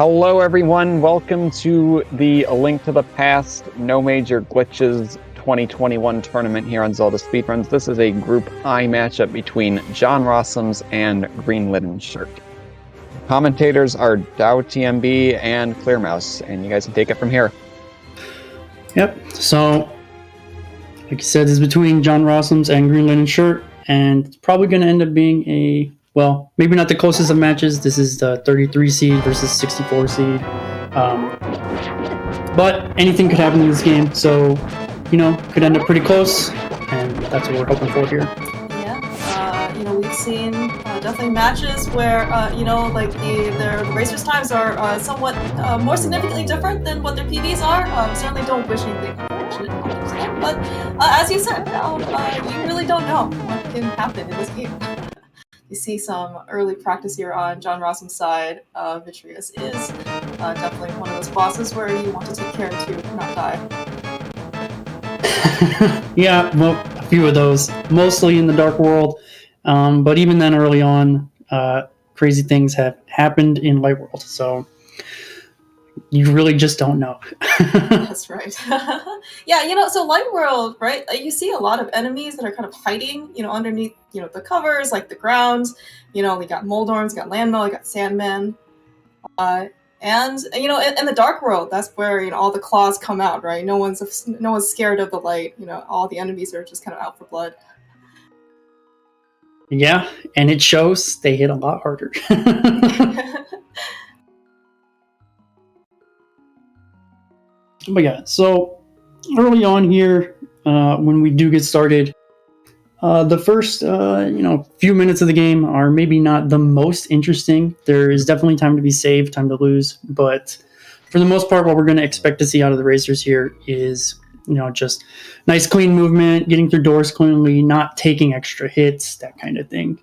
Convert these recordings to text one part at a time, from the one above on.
Hello, everyone. Welcome to the A Link to the Past No Major Glitches 2021 tournament here on ZeldaSpeedRuns. This is a Group I matchup between JohnRossums and Greenlinenshirt. Commentators are DowTMB and ClearMouse, and you guys can take it from here. Yep, so like you said, it's between JohnRossums and Greenlinenshirt, and it's probably going to end up being well, maybe not the closest of matches. This is the 33 seed versus 64 seed. But anything could happen in this game, so, could end up pretty close, and that's what we're hoping for here. Yeah, we've seen definitely matches where, the racers' times are somewhat more significantly different than what their PBs are. Certainly don't wish anything unfortunate on them, but as you said, you really don't know what can happen in this game. You see some early practice here on JohnRossums' side. Vitreous is definitely one of those bosses where you want to take care to not die. Yeah, well, a few of those, mostly in the Dark World. But even then, early on, crazy things have happened in Light World, so you really just don't know. That's right. Yeah, so Light World, right? You see a lot of enemies that are kind of hiding, underneath, the covers, like the ground. We got Moldorms, got Landmill, we got Sandman. And in the Dark World, that's where all the claws come out, right? No one's scared of the light. All the enemies are just kind of out for blood. Yeah, and it shows. They hit a lot harder. But yeah, so early on here, when we do get started, the first, few minutes of the game are maybe not the most interesting. There is definitely time to be saved, time to lose, but for the most part, what we're going to expect to see out of the racers here is, just nice clean movement, getting through doors cleanly, not taking extra hits, that kind of thing.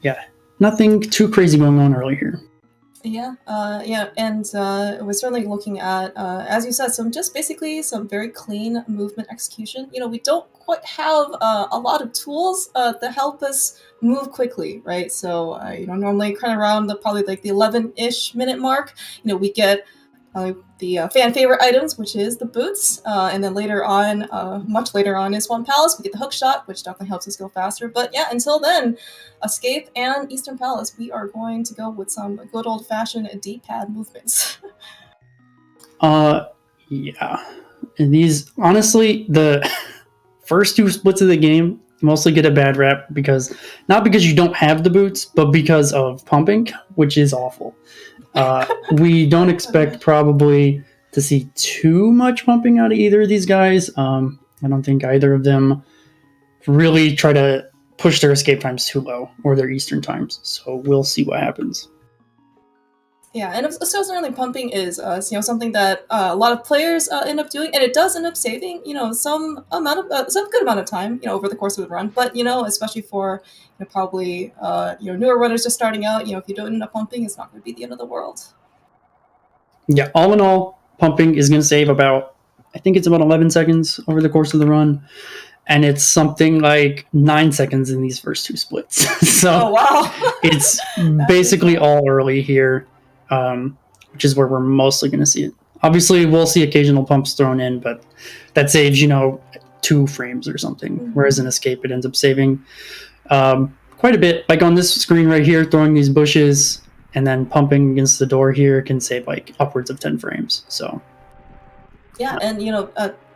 Yeah, nothing too crazy going on early here. And we're certainly looking at, as you said, some very clean movement execution. We don't quite have a lot of tools that help us move quickly, right? So, normally kind of around the 11-ish minute mark, we get the fan favorite items, which is the boots, and then much later on in Swamp Palace, we get the hook shot, which definitely helps us go faster. But yeah, until then, Escape and Eastern Palace, we are going to go with some good old-fashioned D-pad movements. Yeah. And these, honestly, the first two splits of the game mostly get a bad rap not because you don't have the boots, but because of pumping, which is awful. We don't expect probably to see too much pumping out of either of these guys. I don't think either of them really try to push their escape times too low or their Eastern times. So we'll see what happens. Yeah, and so certainly pumping is something that a lot of players end up doing, and it does end up saving some good amount of time over the course of the run. But especially for probably newer runners just starting out, if you don't end up pumping, it's not going to be the end of the world. Yeah, all in all, pumping is going to save about 11 seconds over the course of the run. And it's something like 9 seconds in these first two splits. So oh, wow. It's basically all early here, which is where we're mostly going to see it. Obviously, we'll see occasional pumps thrown in, but that saves, 2 frames or something. Mm-hmm. Whereas in Escape, it ends up saving quite a bit. Like on this screen right here, throwing these bushes and then pumping against the door here can save upwards of 10 frames. So yeah, and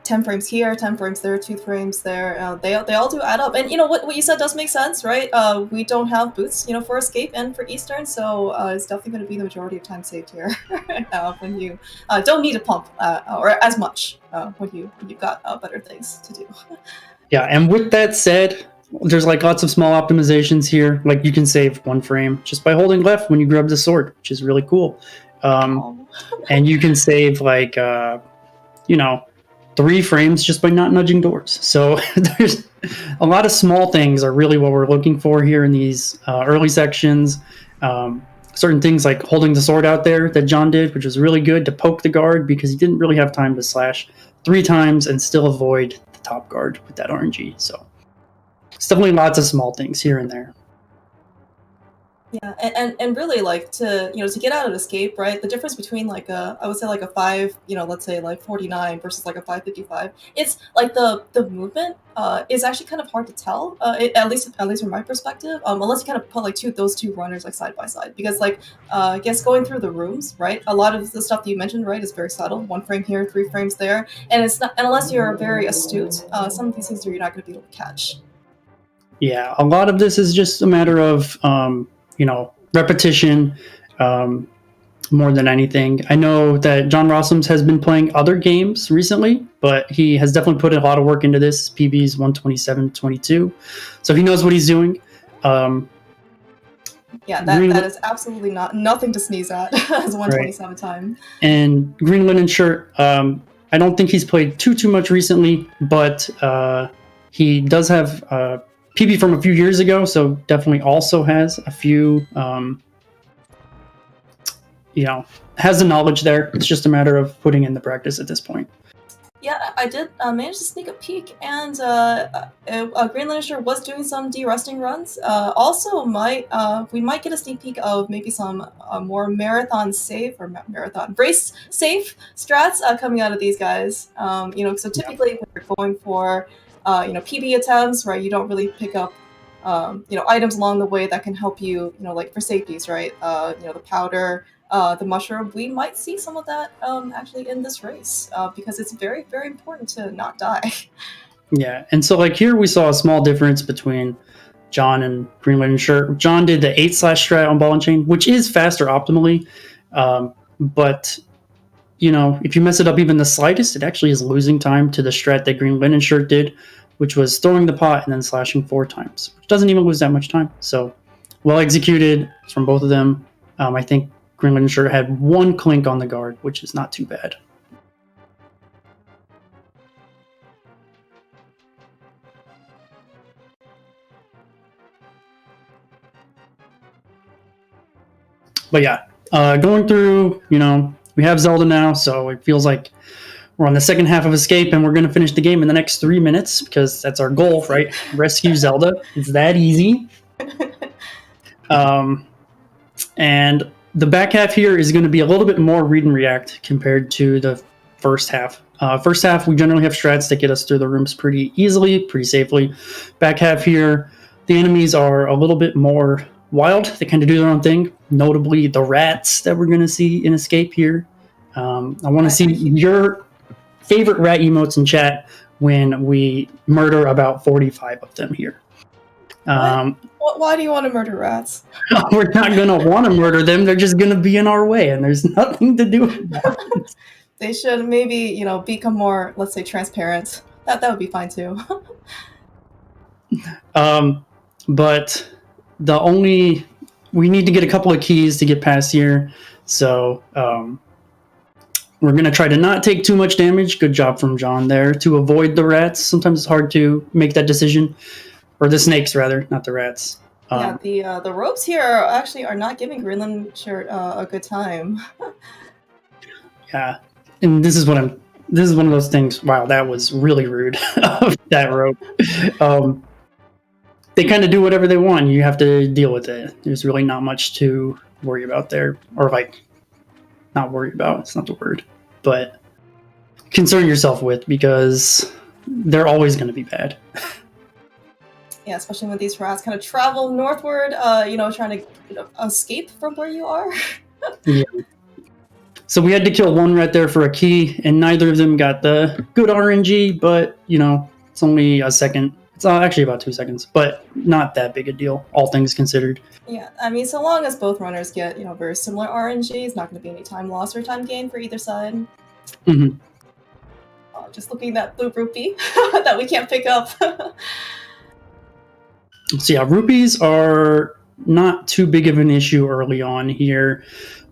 10 frames here, 10 frames there, 2 frames there. They all do add up. And what you said does make sense, right? We don't have boots, for Escape and for Eastern, so it's definitely going to be the majority of time saved here when you don't need to pump or as much when you've got better things to do. Yeah, and with that said, there's lots of small optimizations here. You can save 1 frame just by holding left when you grab the sword, which is really cool. And you can save 3 frames just by not nudging doors. So there's a lot of small things are really what we're looking for here in these early sections. Certain things like holding the sword out there that John did, which was really good to poke the guard because he didn't really have time to slash 3 times and still avoid the top guard with that RNG. So it's definitely lots of small things here and there. Yeah, and really like to to get out of escape, right? The difference between like I would say like a 5, let's say like 49 versus like a 555. It's like the movement is actually kind of hard to tell. At least from my perspective, unless you kind of put like those two runners like side by side, because like I guess going through the rooms, right? A lot of the stuff that you mentioned, right, is very subtle. 1 frame here, 3 frames there, and it's not. And unless you're very astute, some of these things you're not going to be able to catch. Yeah, a lot of this is just a matter of repetition more than anything. I know that JohnRossums has been playing other games recently, but he has definitely put a lot of work into this. PB's 127.22, so he knows what he's doing. Yeah, that is absolutely nothing to sneeze at as 127 time. And Green Linen Shirt, I don't think he's played too much recently, but he does have PB from a few years ago, so definitely also has a few, has the knowledge there. It's just a matter of putting in the practice at this point. Yeah, I did manage to sneak a peek, and Green Lantern was doing some de-rusting runs. Also, we might get a sneak peek of maybe some more marathon safe or marathon race safe strats coming out of these guys. So typically when you're going for PB attempts, right, you don't really pick up items along the way that can help you, like for safeties, right? The powder. The mushroom, we might see some of that actually in this race because it's very, very important to not die. Yeah, and so like here we saw a small difference between John and Green Lantern Shirt. John did the 8/ strat on ball and chain, which is faster optimally, but if you mess it up even the slightest, it actually is losing time to the strat that Green Linen Shirt did, which was throwing the pot and then slashing 4 times, which doesn't even lose that much time. So well executed from both of them. I think Green Lantern Shirt had 1 clink on the guard, which is not too bad. But yeah, going through, we have Zelda now, so it feels like we're on the second half of Escape, and we're going to finish the game in the next 3 minutes, because that's our goal, right? Rescue Zelda. It's that easy. And the back half here is going to be a little bit more read and react compared to the first half. First half, we generally have strats that get us through the rooms pretty easily, pretty safely. Back half here, the enemies are a little bit more wild. They kind of do their own thing, notably the rats that we're going to see in Escape here. I want to see your favorite rat emotes in chat when we murder about 45 of them here. Why do you want to murder rats? We're not going to want to murder them. They're just going to be in our way, and there's nothing to do with that. They should maybe, become more, let's say, transparent. That would be fine too. But we need to get a couple of keys to get past here. So we're going to try to not take too much damage. Good job from John there to avoid the rats. Sometimes it's hard to make that decision. Or the snakes, rather, not the rats. Yeah, the ropes here actually are not giving Greenland Shirt a good time. Yeah, and this is one of those things. Wow, that was really rude. That rope. They kind of do whatever they want. You have to deal with it. There's really not much to worry about there, or like, not worry about. It's not the word, but concern yourself with, because they're always going to be bad. Yeah, especially when these rats kind of travel northward, trying to escape from where you are. Yeah. So we had to kill 1 rat there for a key, and neither of them got the good RNG, but, it's only a second. It's actually about 2 seconds, but not that big a deal, all things considered. Yeah, I mean, so long as both runners get, very similar RNG, it's not going to be any time loss or time gain for either side. Mm-hmm. Just looking at that blue rupee that we can't pick up. So yeah, rupees are not too big of an issue early on here.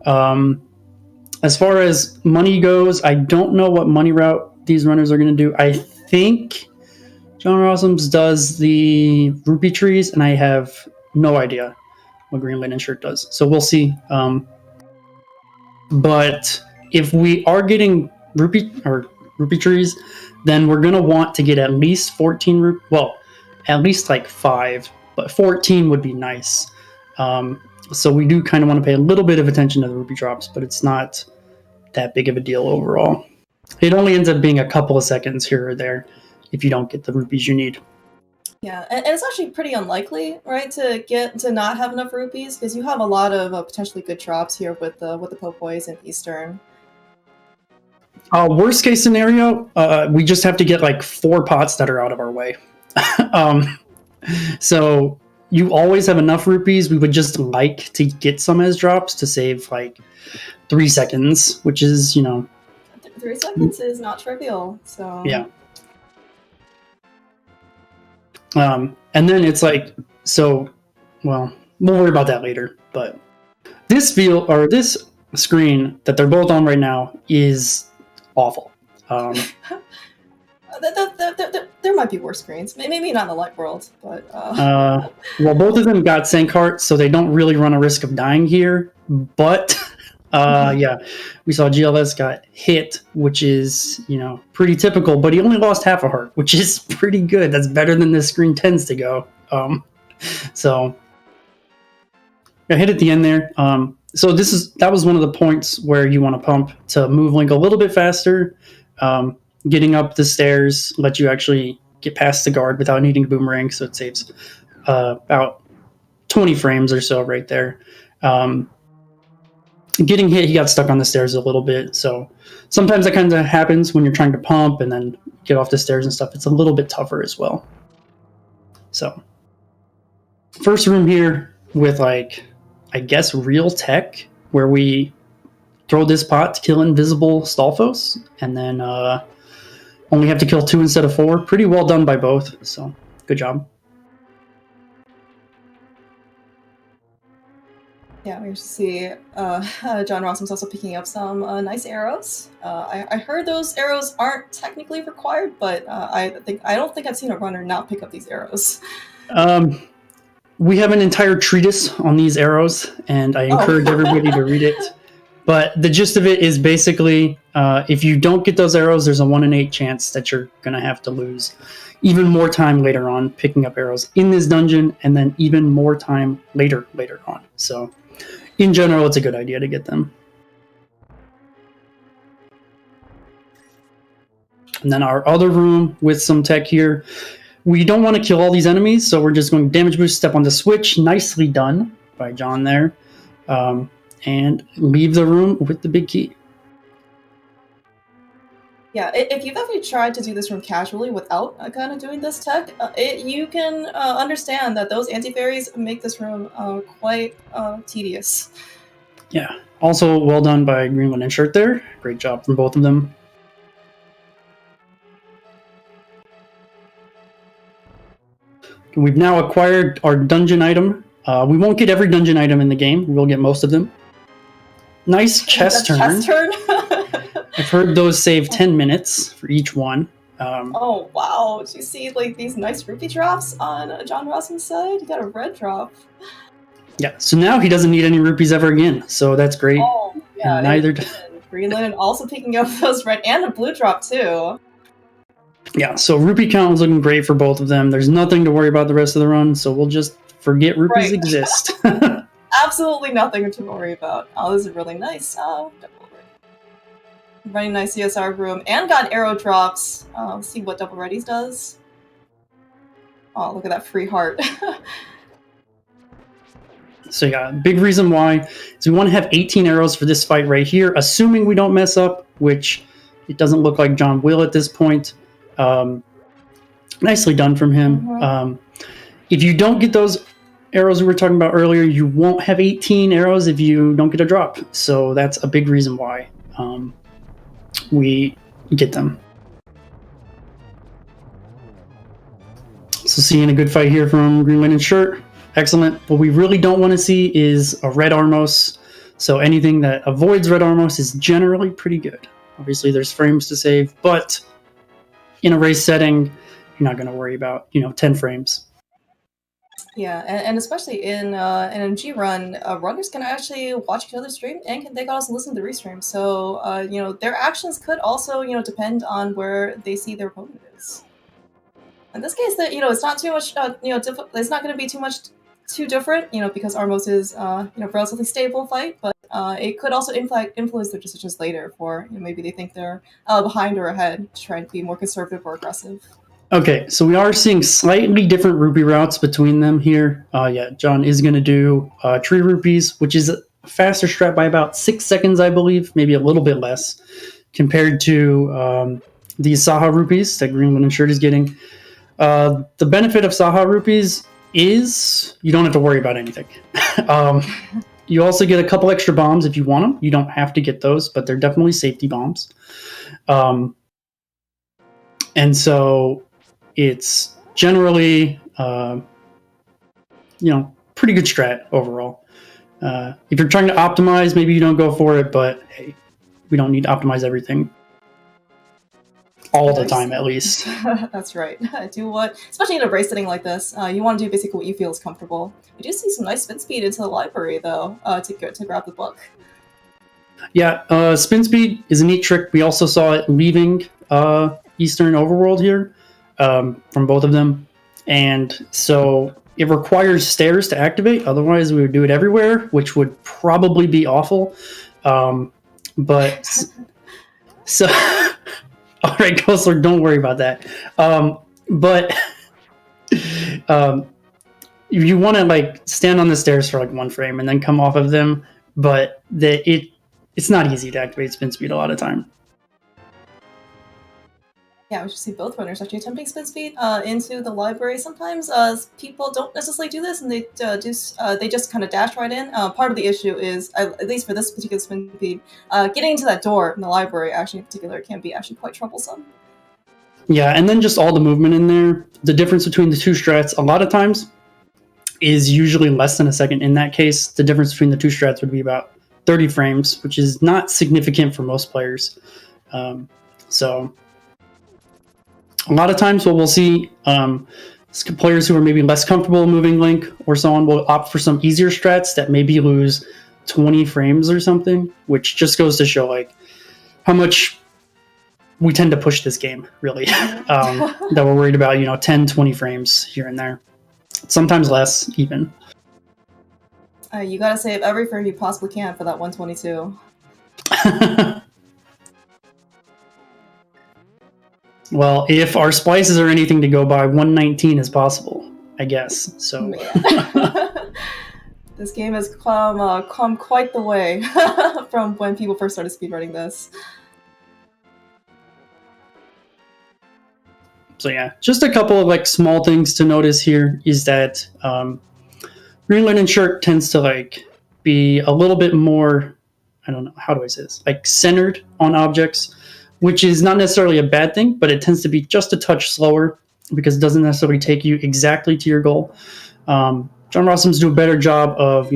As far as money goes, I don't know what money route these runners are going to do. I think JohnRossums does the rupee trees, and I have no idea what Green Linen Shirt does. So we'll see. But if we are getting rupee trees, then we're going to want to get at least 14 at least like 5, but 14 would be nice. So we do kind of want to pay a little bit of attention to the rupee drops, but it's not that big of a deal overall. It only ends up being a couple of seconds here or there if you don't get the rupees you need. Yeah, and it's actually pretty unlikely, right, to not have enough rupees, because you have a lot of potentially good drops here with the po' boys and Eastern. Worst case scenario, we just have to get like 4 pots that are out of our way. So you always have enough rupees. We would just like to get some as drops to save like 3 seconds, which is, 3 seconds is not trivial, so... Yeah. And then it's like, so, well, we'll worry about that later, but this screen that they're both on right now is awful. There might be worse screens. Maybe not in the light world, but... Well, both of them got Sank Heart, so they don't really run a risk of dying here, but... yeah, we saw GLS got hit, which is, pretty typical, but he only lost half a heart, which is pretty good. That's better than this screen tends to go. So I hit at the end there. So that was one of the points where you want to pump to move Link a little bit faster. Getting up the stairs lets you actually get past the guard without needing a boomerang, so it saves about 20 frames or so right there. Getting hit, he got stuck on the stairs a little bit, so sometimes that kind of happens when you're trying to pump and then get off the stairs and stuff. It's a little bit tougher as well. So, first room here with, like, I guess real tech, where we throw this pot to kill invisible Stalfos, and then only have to kill 2 instead of 4. Pretty well done by both, so good job. Yeah, we see JohnRossums also picking up some nice arrows. I heard those arrows aren't technically required, but I don't think I've seen a runner not pick up these arrows. We have an entire treatise on these arrows, and I encourage everybody to read it. But the gist of it is basically, if you don't get those arrows, there's a 1 in 8 chance that you're going to have to lose even more time later on picking up arrows in this dungeon, and then even more time later on. So, in general, it's a good idea to get them. And then our other room with some tech here. We don't want to kill all these enemies, so we're just going damage boost, step on the switch. Nicely done by John there. And leave the room with the big key. Yeah, if you've ever tried to do this room casually without kind of doing this tech, you can understand that those anti-fairies make this room quite tedious. Yeah. Also, well done by greenlinenshirt there. Great job from both of them. We've now acquired our dungeon item. We won't get every dungeon item in the game. We'll get most of them. Nice chest turn. Chest turn? I've heard those save 10 minutes for each one. Oh, wow. Did you see like these nice rupee drops on JohnRossums' side? You got a red drop. Yeah, so now he doesn't need any rupees ever again. So that's great. Oh, yeah. And neither... Greenland also picking up those red and a blue drop, too. Yeah, so rupee count was looking great for both of them. There's nothing to worry about the rest of the run, so we'll just forget rupees exist. Absolutely nothing to worry about. Oh, this is really nice. Very nice CSR room. And got arrow drops. Let's see what double readies does. Oh, look at that free heart. So yeah, big reason why is we want to have 18 arrows for this fight right here, assuming we don't mess up, which it doesn't look like John will at this point. Nicely done from him. Mm-hmm. If you don't get those arrows we were talking about earlier, you won't have 18 arrows if you don't get a drop. So that's a big reason why we get them. So seeing a good fight here from greenlinenshirt. Excellent. What we really don't want to see is a red Armos. So anything that avoids red Armos is generally pretty good. Obviously there's frames to save, but in a race setting, you're not going to worry about, 10 frames. Yeah, and especially in an NMG run, runners can actually watch each other stream, and they can also listen to the restream. So, their actions could also, depend on where they see their opponent is. In this case, that it's not too much, it's not going to be too much too different, because Armos is relatively stable fight, but it could also influence their decisions later for maybe they think they're behind or ahead to try and be more conservative or aggressive. Okay, so we are seeing slightly different rupee routes between them here. John is going to do Tree Rupees, which is a faster strat by about 6 seconds, I believe, maybe a little bit less, compared to these Saha Rupees that Greenlinenshirt is getting. The benefit of Saha Rupees is you don't have to worry about anything. You also get a couple extra bombs if you want them. You don't have to get those, but they're definitely safety bombs. And so it's generally, pretty good strat overall. If you're trying to optimize, maybe you don't go for it, but hey, we don't need to optimize everything all the time, at least. That's right. Especially in a race setting like this, you want to do basically what you feel is comfortable. We do see some nice spin speed into the library, though, to grab the book. Yeah, spin speed is a neat trick. We also saw it leaving Eastern Overworld here from both of them. And so it requires stairs to activate. Otherwise, we would do it everywhere, which would probably be awful. But so... All right, Ghostler, don't worry about that. But you want to stand on the stairs for 1 frame and then come off of them. But it's not easy to activate spin speed a lot of time. Yeah, we should see both runners actually attempting spin speed into the library. Sometimes people don't necessarily do this, and they just kind of dash right in. Part of the issue is, at least for this particular spin speed, getting into that door in the library actually in particular can be actually quite troublesome. Yeah, and then just all the movement in there. The difference between the two strats a lot of times is usually less than a second. In that case, the difference between the two strats would be about 30 frames, which is not significant for most players. So a lot of times what we'll see, players who are maybe less comfortable moving Link or so on will opt for some easier strats that maybe lose 20 frames or something, which just goes to show how much we tend to push this game, really. That we're worried about, 10, 20 frames here and there. Sometimes less, even. You gotta save every frame you possibly can for that 122. Well, if our splices are anything to go by, 119 is possible, I guess. So this game has come quite the way from when people first started speedrunning this. So yeah, just a couple of small things to notice here is that Greenlinenshirt tends to be a little bit more, I don't know, how do I say this? Centered on objects, which is not necessarily a bad thing, but it tends to be just a touch slower because it doesn't necessarily take you exactly to your goal. JohnRossums do a better job of,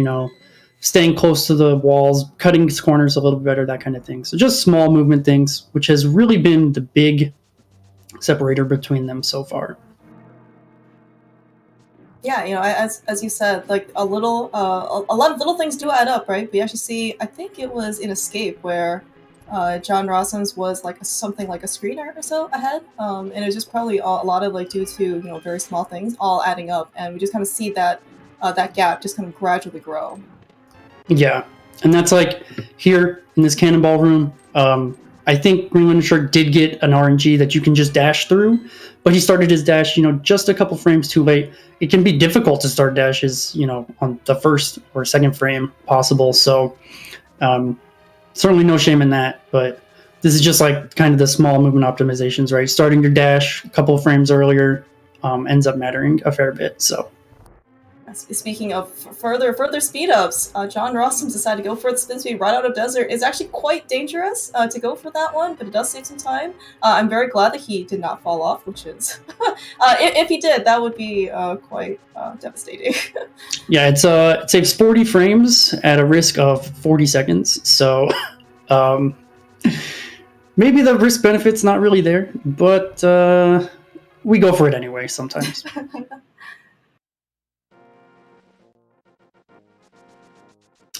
staying close to the walls, cutting corners a little bit better, that kind of thing. So just small movement things, which has really been the big separator between them so far. Yeah, as you said, a lot of little things do add up, right? We actually see, I think it was in Escape where JohnRossums was something like a screen or so ahead, and it was just probably a lot of due to very small things all adding up, and we just kind of see that that gap just kind of gradually grow. Yeah, and that's here in this cannonball room. I think Greenlinenshirt did get an RNG that you can just dash through, but he started his dash, just a couple frames too late. It can be difficult to start dashes, on the first or second frame possible. So certainly no shame in that, but this is just kind of the small movement optimizations, right? Starting your dash a couple of frames earlier ends up mattering a fair bit. So. Speaking of further speed ups, JohnRossums decided to go for the spin speed right out of desert. It's actually quite dangerous to go for that one, but it does save some time. I'm very glad that he did not fall off, which is, if he did, that would be quite devastating. Yeah, it saves 40 frames at a risk of 40 seconds. So maybe the risk benefit's not really there, but we go for it anyway sometimes.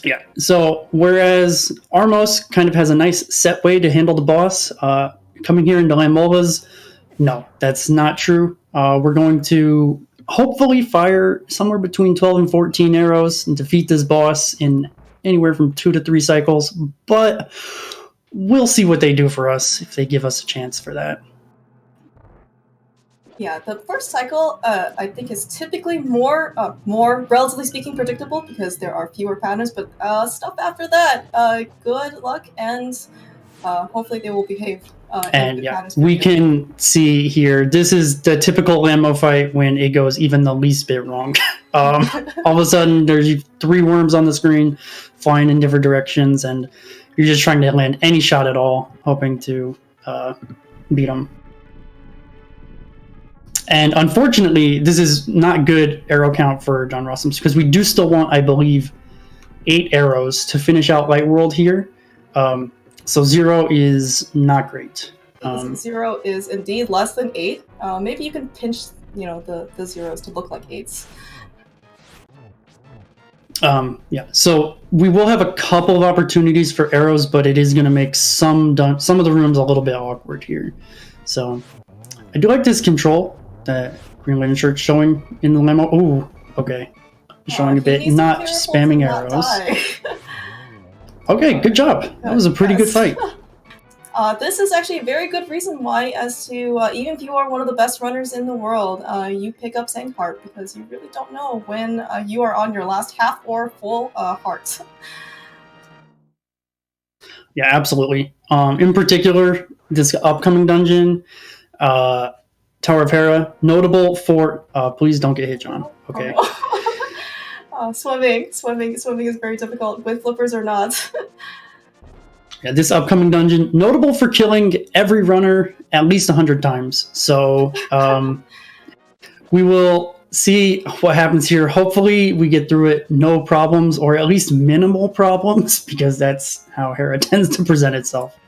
Yeah, so whereas Armos kind of has a nice set way to handle the boss, coming here into Lamolas, no, that's not true. We're going to hopefully fire somewhere between 12 and 14 arrows and defeat this boss in anywhere from 2 to 3 cycles, but we'll see what they do for us if they give us a chance for that. Yeah, the first cycle, I think, is typically more, relatively speaking, predictable because there are fewer patterns. But stuff after that, good luck, and hopefully they will behave. And yeah, we can see here, this is the typical ammo fight when it goes even the least bit wrong. All of a sudden, there's 3 worms on the screen flying in different directions, and you're just trying to land any shot at all, hoping to beat them. And unfortunately, this is not good arrow count for JohnRossums because we do still want, I believe, 8 arrows to finish out Light World here. So 0 is not great. 0 is indeed less than 8. Maybe you can pinch, the zeros to look like 8s. Yeah, so we will have a couple of opportunities for arrows, but it is going to make some of the rooms a little bit awkward here. So I do like this control that greenlinenshirt showing in the lemo. Ooh, okay. Showing a bit, not spamming arrows. Okay, good job. That was a pretty good fight. This is actually a very good reason why, as to even if you are one of the best runners in the world, you pick up Sang Heart, because you really don't know when you are on your last half or full heart. Yeah, absolutely. In particular, this upcoming dungeon, Tower of Hera, notable for... please don't get hit, John. Okay. Swimming is very difficult, with flippers or not. Yeah, this upcoming dungeon, notable for killing every runner at least 100 times. So we will see what happens here. Hopefully we get through it no problems, or at least minimal problems, because that's how Hera tends to present itself.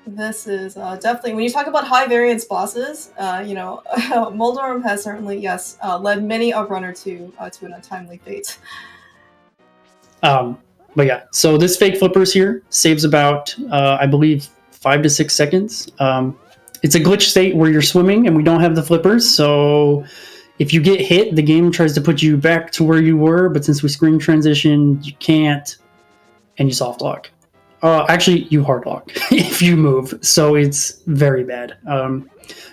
This is definitely, when you talk about high variance bosses, Moldorm has certainly, yes, led many a runner to an untimely fate. But yeah, so this fake flippers here saves about, I believe, 5 to 6 seconds. It's a glitch state where you're swimming and we don't have the flippers, so if you get hit, the game tries to put you back to where you were, but since we screen transition, you can't, and you soft lock. Actually, you hard lock if you move, so it's very bad.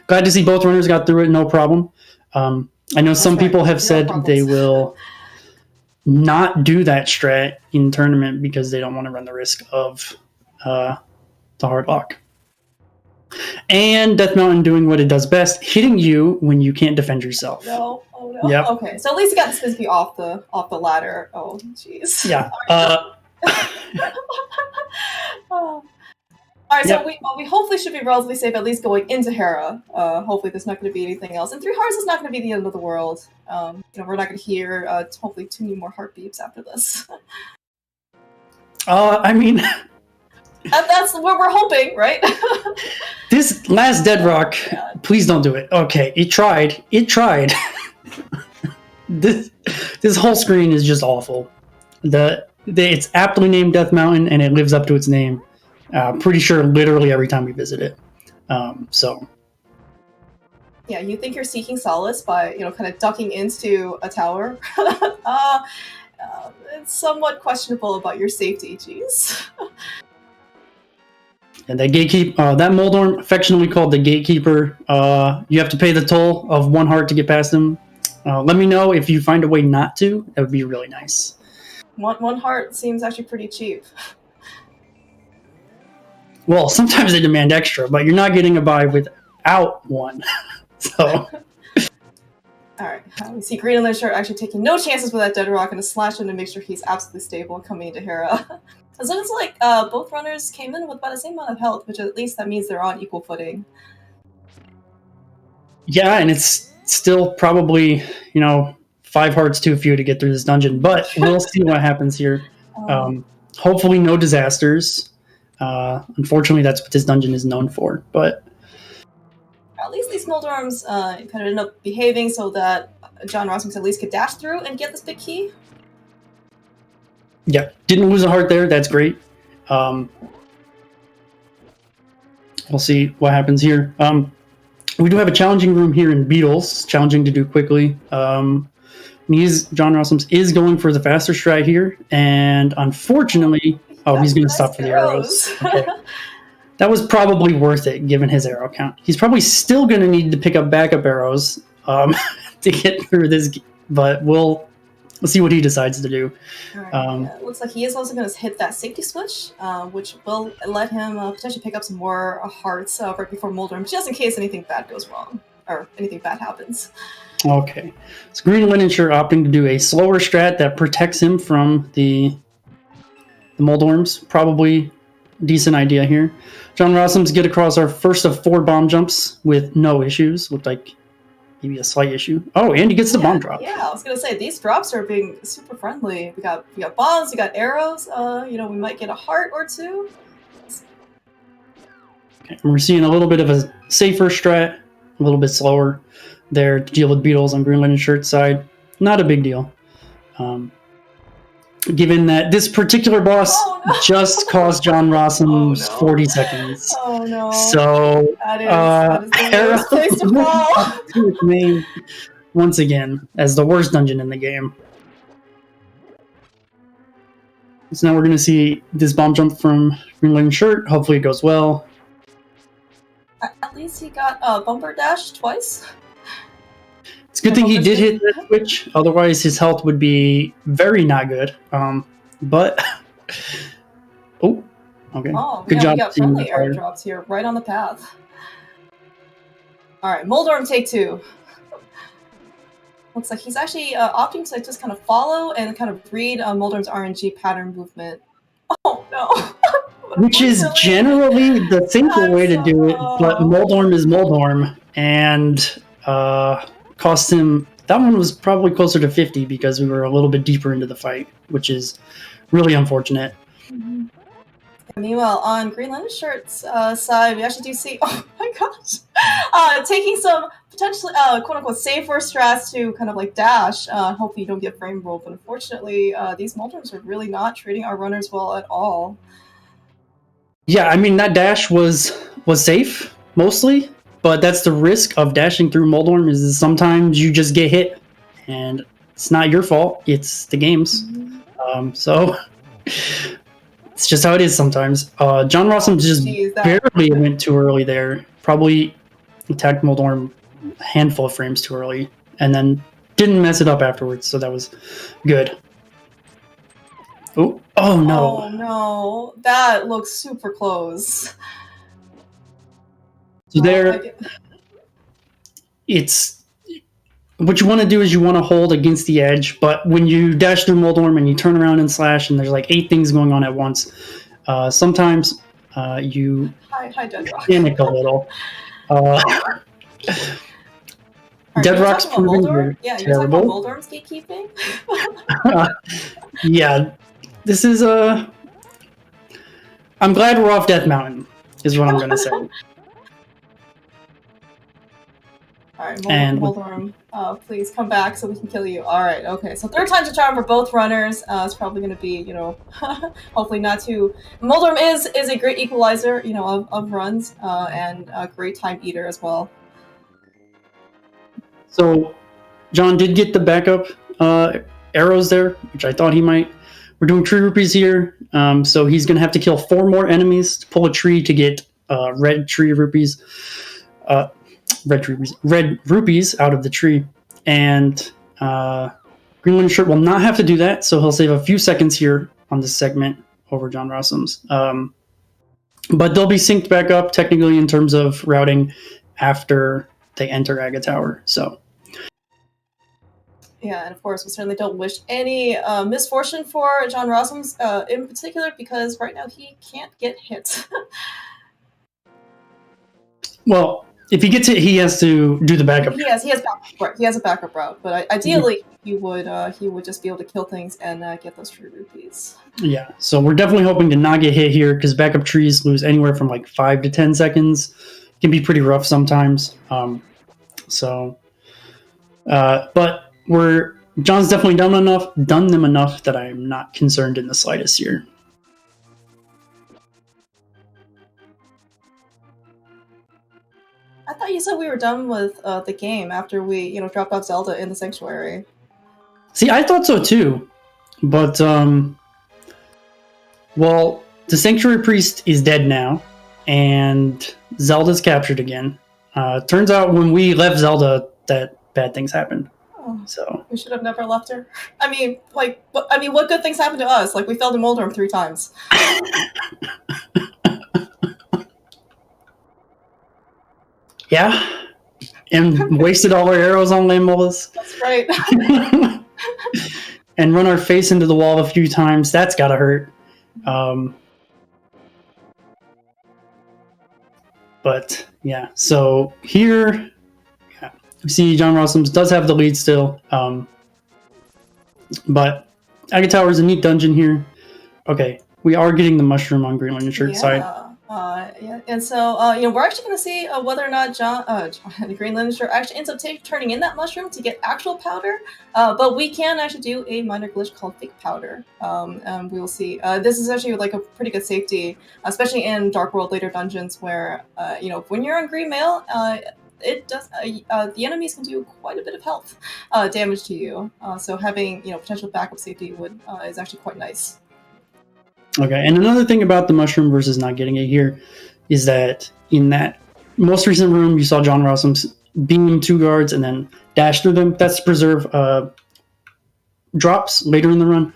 Glad to see both runners got through it, no problem. I know some people have said they will not do that strat in tournament because they don't want to run the risk of the hard lock. And Death Mountain doing what it does best, hitting you when you can't defend yourself. No, oh no. Yep. Okay, so at least he got the Spinsby off the ladder. Oh, jeez. Yeah. All right, so we hopefully should be relatively safe, at least going into Hera. Hopefully there's not going to be anything else. And 3 hearts is not going to be the end of the world. We're not going to hear hopefully 2 more heart beeps after this. I mean... That's what we're hoping, right? This last Dead Rock, please don't do it. Okay, it tried. This whole screen is just awful. It's aptly named Death Mountain, and it lives up to its name. Pretty sure literally every time we visit it. So. Yeah, you think you're seeking solace by, kind of ducking into a tower. It's somewhat questionable about your safety, geez. And that Moldorm, affectionately called the Gatekeeper, you have to pay the toll of 1 heart to get past him. Let me know if you find a way not to. That would be really nice. 1 heart seems actually pretty cheap. Well, sometimes they demand extra, but you're not getting a buy without 1. So. Alright, we see greenlinenshirt actually taking no chances with that Dead Rock and a slash in to make sure he's absolutely stable coming into Hera. So it's like both runners came in with about the same amount of health, which at least that means they're on equal footing. Yeah, and it's still probably, 5 hearts too few to get through this dungeon, but we'll see what happens here. Hopefully no disasters. Unfortunately, that's what this dungeon is known for, but... At least these Moldorms kind of end up behaving so that JohnRossums at least could dash through and get this big key. Yeah, didn't lose a heart there. That's great. We'll see what happens here. We do have a challenging room here in Beetles, challenging to do quickly. JohnRossums is going for the faster strat here, and unfortunately, he's going to stop for the arrows. Okay. That was probably worth it, given his arrow count. He's probably still going to need to pick up backup arrows to get through this, but we'll see what he decides to do. Right, it looks like he is also going to hit that safety switch, which will let him potentially pick up some more hearts right before Moldrum, just in case anything bad goes wrong, or anything bad happens. Okay, so greenlinenshirt opting to do a slower strat that protects him from the Moldworms. Probably a decent idea here. JohnRossums get across our first of 4 bomb jumps with no issues. Looked like maybe a slight issue. Oh, and he gets the bomb drop. Yeah, I was gonna say these drops are being super friendly. We got bombs, we got arrows. We might get a heart or two. Okay, and we're seeing a little bit of a safer strat, a little bit slower there to deal with beetles on greenlinenshirt's side. Not a big deal. Given that this particular boss just cost JohnRossums 40 seconds. Oh no. So that is the worst place to fall. Once again, as the worst dungeon in the game. So now we're going to see this bomb jump from greenlinenshirt. Hopefully it goes well. At least he got a bumper dash twice. It's a good thing he did hit that switch, otherwise his health would be very not good. But okay. Oh, good job. We got friendly airdrops here, right on the path. All right, Moldrum take 2. Looks like he's actually opting to just kind of follow and kind of read Moldrum's RNG pattern movement. Oh no! Which is generally the simple way to do it, but Moldorm is Moldorm, and cost him. That one was probably closer to 50 because we were a little bit deeper into the fight, which is really unfortunate. Mm-hmm. Meanwhile, on greenlinenshirt's side, we actually do see, oh my gosh, taking some potentially quote-unquote safer strats to kind of like dash. Hopefully you don't get frame rolled, but unfortunately, these Moldrums are really not treating our runners well at all. Yeah, I mean, that dash was safe, mostly, but that's the risk of dashing through Moldorm is sometimes you just get hit, and it's not your fault, it's the game's. Mm-hmm. So it's just how it is sometimes. JohnRossums just barely went too early there. Probably attacked Moldorm a handful of frames too early, and then didn't mess it up afterwards, so that was good. Oh no. Oh no. That looks super close. So it's what you want to do is you want to hold against the edge, but when you dash through Moldorm and you turn around and slash and there's like 8 things going on at once, sometimes you panic a little. Dead Rock's proving terrible. You're talking about Moldorm's gatekeeping? Yeah, this is I'm glad we're off Death Mountain, is what I'm going to say. Alright, Moldorm, please come back so we can kill you. Alright, okay. So 3rd time's a charm for both runners. It's probably going to be, hopefully not too... Moldorm is a great equalizer, of runs, and a great time eater as well. So, John did get the backup arrows there, which I thought he might. We're doing tree rupees here, so he's going to have to kill 4 more enemies to pull a tree to get red rupees out of the tree. And greenlinenshirt will not have to do that, so he'll save a few seconds here on this segment over JohnRossums. But they'll be synced back up technically in terms of routing after they enter Aga Tower. So. Yeah, and of course, we certainly don't wish any misfortune for JohnRossums in particular, because right now he can't get hit. Well, if he gets hit, he has to do the backup. He has a backup route, but ideally he would just be able to kill things and get those tree rupees. Yeah, so we're definitely hoping to not get hit here because backup trees lose anywhere from like 5 to 10 seconds. It can be pretty rough sometimes. But John's definitely done them enough that I'm not concerned in the slightest here. I thought you said we were done with the game after we, dropped off Zelda in the Sanctuary. See, I thought so too, but well, the Sanctuary Priest is dead now, and Zelda's captured again. Turns out when we left Zelda, that bad things happened. Oh, so we should have never left her. I mean, what good things happened to us? Like, we failed to mold her 3 times. Yeah, and wasted all our arrows on Lambolas. That's right. And run our face into the wall a few times. That's gotta hurt. But yeah, so here we see JohnRossums does have the lead still. But Agate Tower is a neat dungeon here. Okay, we are getting the mushroom on greenlinenshirt side. Yeah, and so we're actually going to see whether or not John the greenlinenshirt actually ends up turning in that mushroom to get actual powder. But we can actually do a minor glitch called fake powder. And we will see. This is actually like a pretty good safety, especially in Dark World later dungeons where when you're on green mail, it does the enemies can do quite a bit of health damage to you. So having potential backup safety is actually quite nice. Okay, and another thing about the mushroom versus not getting it here is that in that most recent room, you saw JohnRossums beam 2 guards and then dash through them. That's to preserve drops later in the run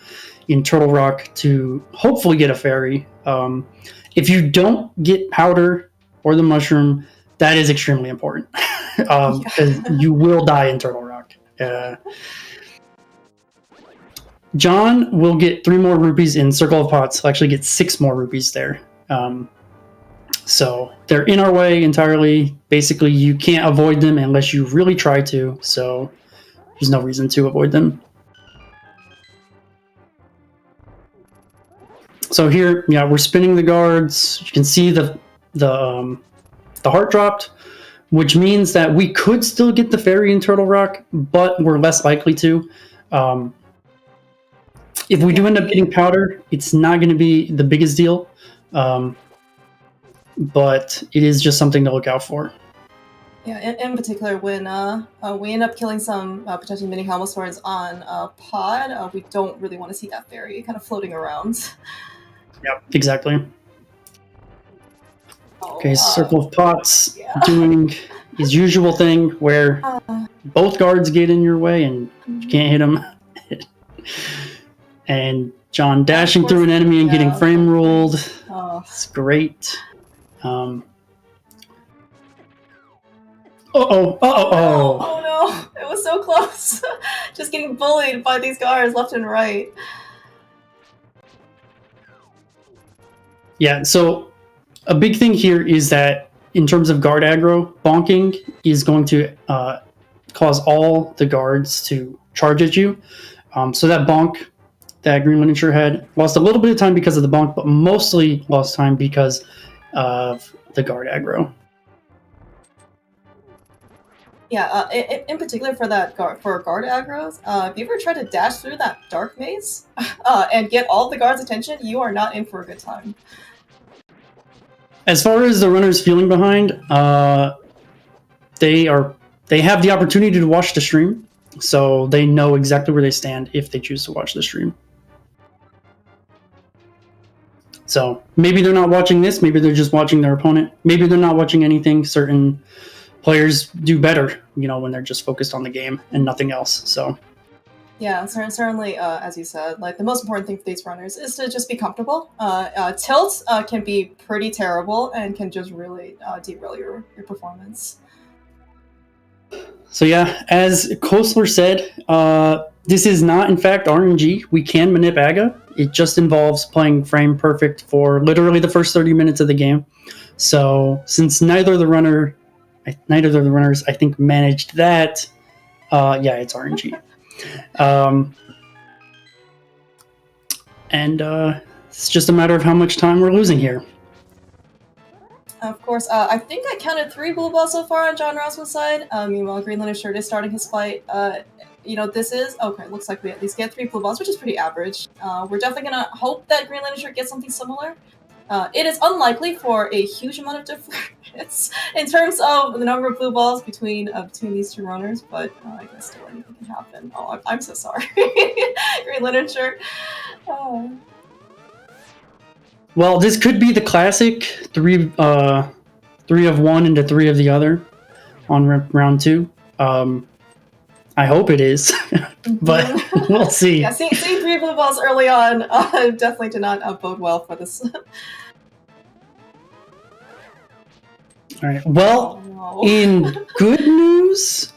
in Turtle Rock to hopefully get a fairy. If you don't get powder or the mushroom, that is extremely important because you will die in Turtle Rock. John will get 3 more rupees in Circle of Pots. He'll actually get 6 more rupees there. So they're in our way entirely. Basically, you can't avoid them unless you really try to. So there's no reason to avoid them. So here, yeah, we're spinning the guards. You can see the heart dropped, which means that we could still get the fairy in Turtle Rock, but we're less likely to. If we do end up getting powder, it's not going to be the biggest deal, but it is just something to look out for. Yeah, in particular, when we end up killing some potentially mini Helma swords on Pod, we don't really want to see that fairy kind of floating around. Yep, exactly. Okay, Circle of Pots doing his usual thing where both guards get in your way and you can't hit them. And John dashing through an enemy and getting frame ruled. It's great. Oh no, it was so close. Just getting bullied by these guards left and right. Yeah, so a big thing here is that in terms of guard aggro, bonking is going to cause all the guards to charge at you. So that bonk that greenlinenshirt had lost a little bit of time because of the bonk, but mostly lost time because of the guard aggro. Yeah, in particular for guard aggros, if you ever try to dash through that dark maze and get all the guards' attention, you are not in for a good time. As far as the runners feeling behind, they have the opportunity to watch the stream, so they know exactly where they stand if they choose to watch the stream. So maybe they're not watching this, maybe they're just watching their opponent, maybe they're not watching anything. Certain players do better, when they're just focused on the game and nothing else. So yeah, certainly, as you said, like the most important thing for these runners is to just be comfortable. Tilt can be pretty terrible and can just really derail your performance. So yeah, as Kosler said, this is not in fact RNG. We can manip Aga. It just involves playing frame perfect for literally the first 30 minutes of the game. So since neither of the runners I think managed that, it's RNG. And it's just a matter of how much time we're losing here. Of course, I think I counted 3 blue balls so far on JohnRossums' side. Meanwhile, greenlinenshirt is starting his fight. This is okay. Looks like we at least get 3 blue balls, which is pretty average. We're definitely gonna hope that greenlinenshirt gets something similar. It is unlikely for a huge amount of difference in terms of the number of blue balls between these two runners, but I guess still anything can happen. Oh, I'm so sorry. Greenlinenshirt. Well, this could be the classic three of one into three of the other on round 2. I hope it is, but we'll see. Yeah, seeing 3 blue balls early on definitely did not bode well for this. All right. Well, in good news,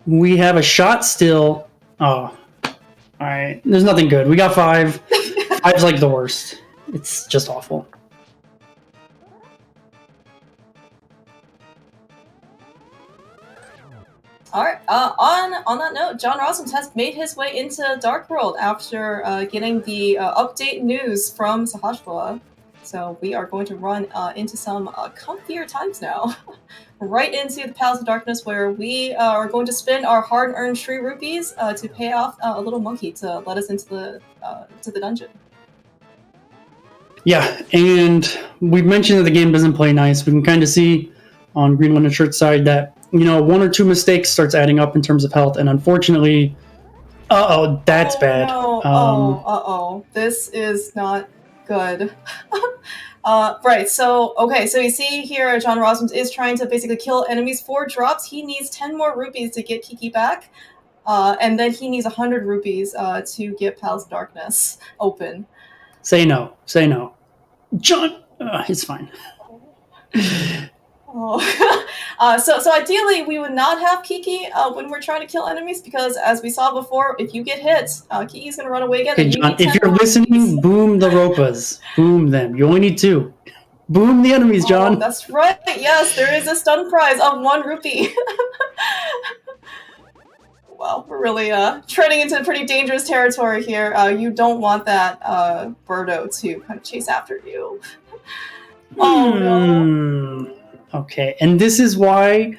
we have a shot still. Oh, all right. There's nothing good. We got 5. 5's like the worst. It's just awful. All right. On that note, JohnRossums has made his way into Dark World after getting the update news from Sahashwala. So we are going to run into some comfier times now. Right into the Palace of Darkness, where we are going to spend our hard-earned Shree rupees to pay off a little monkey to let us into the dungeon. Yeah, and we mentioned that the game doesn't play nice. We can kind of see on Greenland Shirt's side that, you know, 1 or 2 mistakes starts adding up in terms of health, and unfortunately, that's bad. No. This is not good. Right, so you see here JohnRossums is trying to basically kill enemies 4 drops. He needs 10 more rupees to get Kiki back, and then he needs 100 rupees to get Palace of Darkness open. Say no. John, it's fine. So ideally, we would not have Kiki when we're trying to kill enemies, because as we saw before, if you get hit, Kiki's going to run away again. Okay, John, if you're listening, boom the Ropas. Boom them. You only need 2. Boom the enemies, John. Oh, that's right. Yes, there is a stun prize of 1 rupee. Well, we're really treading into pretty dangerous territory here. You don't want that Birdo to kind of chase after you. Oh, no. Okay, and this is why,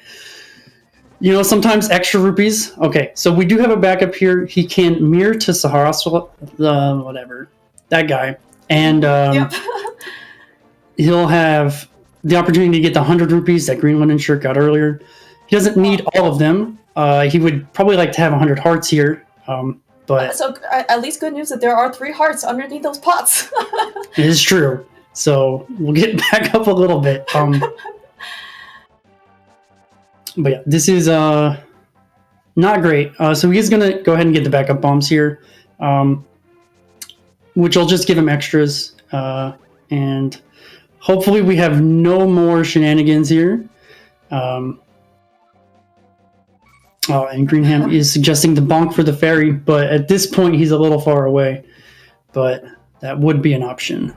you know, sometimes extra rupees. Okay, so we do have a backup here. He can mirror to Saharaswala, whatever, that guy. And Yep. he'll have the opportunity to get the 100 rupees that Greenland Shirt got earlier. He doesn't need all of them. He would probably like to have 100 hearts here. But so at least good news that there are 3 hearts underneath those pots. It is true. So we'll get back up a little bit. But yeah, this is not great. So he's going to go ahead and get the backup bombs here, which will just give him extras. And hopefully we have no more shenanigans here. And Greenham is suggesting the bonk for the fairy, but at this point he's a little far away. But that would be an option.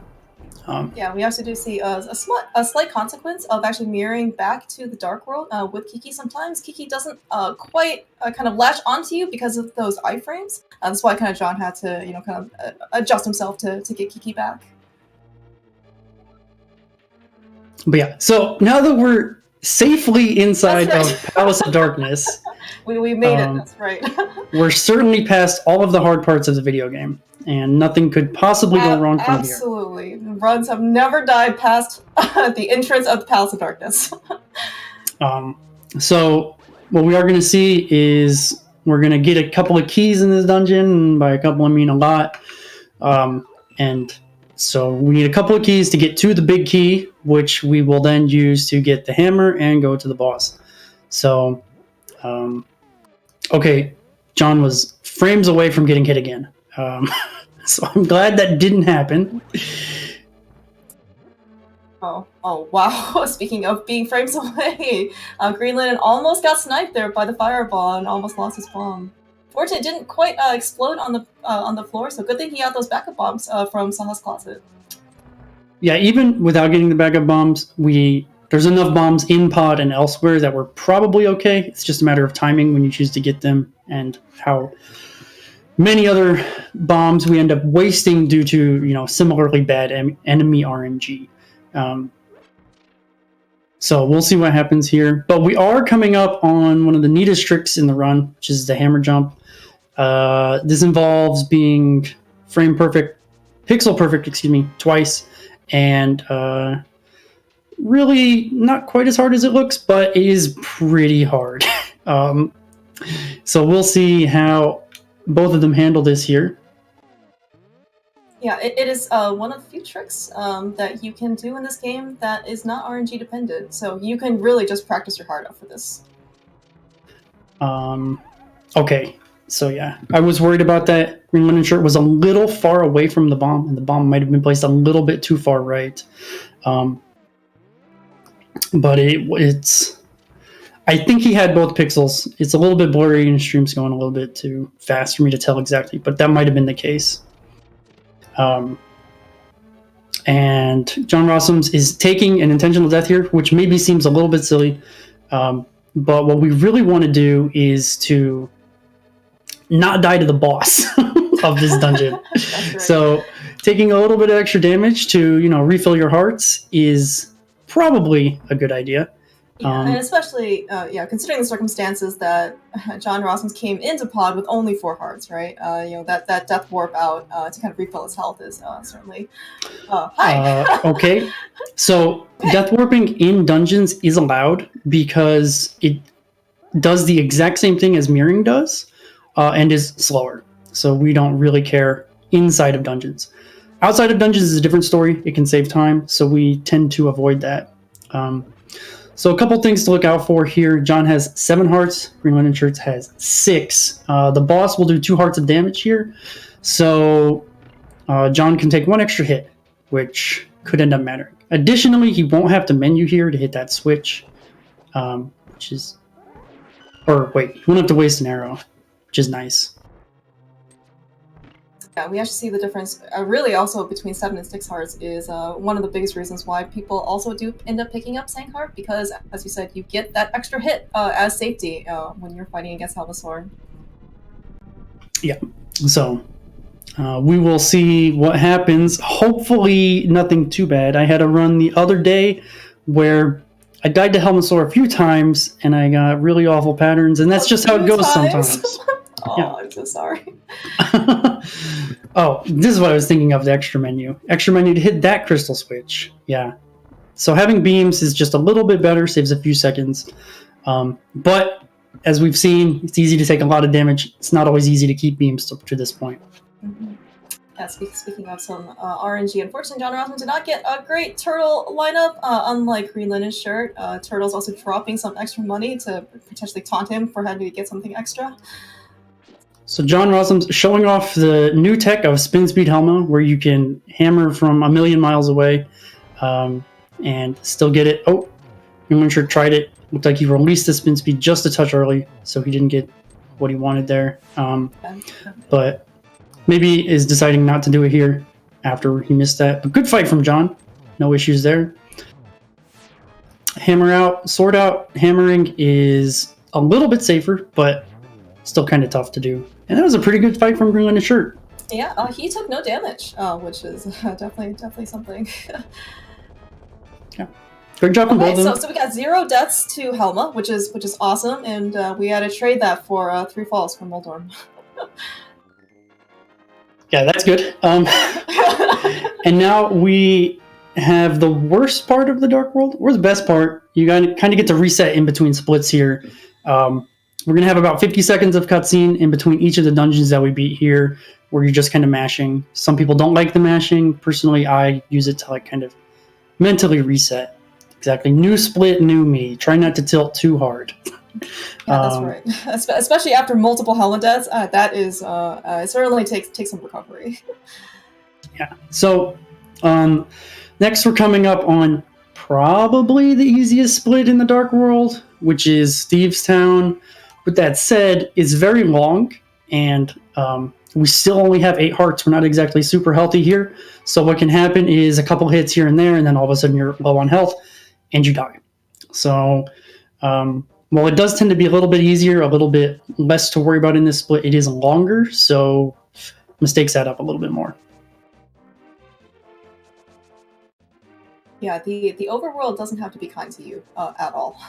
Yeah, we also do see a slight consequence of actually mirroring back to the Dark World with Kiki. Sometimes Kiki doesn't quite kind of latch onto you because of those iframes. That's why kind of John had to, you know, kind of adjust himself to get Kiki back. But yeah, so now that we're safely inside of Palace of Darkness, we made it. That's right. We're certainly past all of the hard parts of the video game, and nothing could possibly go wrong from here. Absolutely. Runs have never died past the entrance of the Palace of Darkness. So what we are going to see is we're going to get a couple of keys in this dungeon, and by a couple I mean a lot. And so we need a couple of keys to get to the big key, which we will then use to get the hammer and go to the boss. So, okay, John was frames away from getting hit again. So I'm glad that didn't happen. Oh, wow. Speaking of being frames away, Greenland almost got sniped there by the fireball and almost lost his bomb. Fortunately, it didn't quite explode on the floor, so good thing he had those backup bombs from Saha's closet. Yeah, even without getting the backup bombs, there's enough bombs in pod and elsewhere that we're probably okay. It's just a matter of timing when you choose to get them and how many other bombs we end up wasting due to, you know, similarly bad enemy RNG. So we'll see what happens here. But we are coming up on one of the neatest tricks in the run, which is the hammer jump. This involves being pixel perfect, twice, and really not quite as hard as it looks, but it is pretty hard. So we'll see how both of them handle this here. Yeah, it is one of the few tricks that you can do in this game that is not RNG dependent. So you can really just practice your heart out for this. Okay, so yeah, I was worried about that. Green Linen Shirt was a little far away from the bomb, and the bomb might have been placed a little bit too far right. But it's... I think he had both pixels. It's a little bit blurry and stream's going a little bit too fast for me to tell exactly, but that might have been the case. And JohnRossums is taking an intentional death here, which maybe seems a little bit silly. But what we really want to do is to not die to the boss of this dungeon. Right. So taking a little bit of extra damage to, refill your hearts is probably a good idea. Yeah, and especially, considering the circumstances that JohnRossums came into Pod with only 4 hearts, right? That death warp out to kind of refill his health is certainly... hi! Okay, so death warping in dungeons is allowed because it does the exact same thing as mirroring does, and is slower. So we don't really care inside of dungeons. Outside of dungeons is a different story. It can save time, so we tend to avoid that. So a couple things to look out for here. John has 7 hearts. Green Linen Shirts has 6. The boss will do 2 hearts of damage here. So John can take 1 extra hit, which could end up mattering. Additionally, he won't have to menu here to hit that switch, which is... Or wait, he won't have to waste an arrow, which is nice. Yeah, we actually see the difference, really also between 7 and 6 hearts is one of the biggest reasons why people also do end up picking up Sank Heart, because, as you said, you get that extra hit as safety when you're fighting against Helmasaur. Yeah, so we will see what happens. Hopefully nothing too bad. I had a run the other day where I died to Helmasaur a few times, and I got really awful patterns, and that's just how it goes sometimes. Oh, yeah. I'm so sorry. Oh, this is what I was thinking of, the extra menu. Extra menu to hit that crystal switch. Yeah. So having beams is just a little bit better, saves a few seconds. But as we've seen, it's easy to take a lot of damage. It's not always easy to keep beams to this point. Mm-hmm. Yeah, speaking of some RNG, unfortunately, JohnRossums did not get a great turtle lineup, unlike Green Linen Shirt. Turtle's also dropping some extra money to potentially taunt him for having to get something extra. So JohnRossums showing off the new tech of Spin Speed Helma, where you can hammer from a million miles away and still get it. Oh, Green Linen Shirt tried it. Looked like he released the spin speed just a touch early, so he didn't get what he wanted there. But maybe is deciding not to do it here after he missed that. But good fight from John. No issues there. Hammer out, sword out. Hammering is a little bit safer, but still kind of tough to do. And that was a pretty good fight from Green Linen Shirt. Yeah, he took no damage, which is definitely something. Yeah, great job from both of them. So we got 0 deaths to Helma, which is awesome, and we had to trade that for 3 falls from Moldorm. Yeah, that's good. And now we have the worst part of the Dark World, or the best part. You kind of get to reset in between splits here. We're going to have about 50 seconds of cutscene in between each of the dungeons that we beat here, where you're just kind of mashing. Some people don't like the mashing. Personally, I use it to kind of mentally reset. Exactly. New split, new me. Try not to tilt too hard. Yeah, that's right. Especially after multiple Helma deaths, that is it certainly takes some recovery. Yeah. So next we're coming up on probably the easiest split in the Dark World, which is Thieves Town. With that said, it's very long, and we still only have 8 hearts. We're not exactly super healthy here. So what can happen is a couple hits here and there, and then all of a sudden you're low on health, and you die. So while it does tend to be a little bit easier, a little bit less to worry about in this split, it is longer, so mistakes add up a little bit more. Yeah, the overworld doesn't have to be kind to you at all.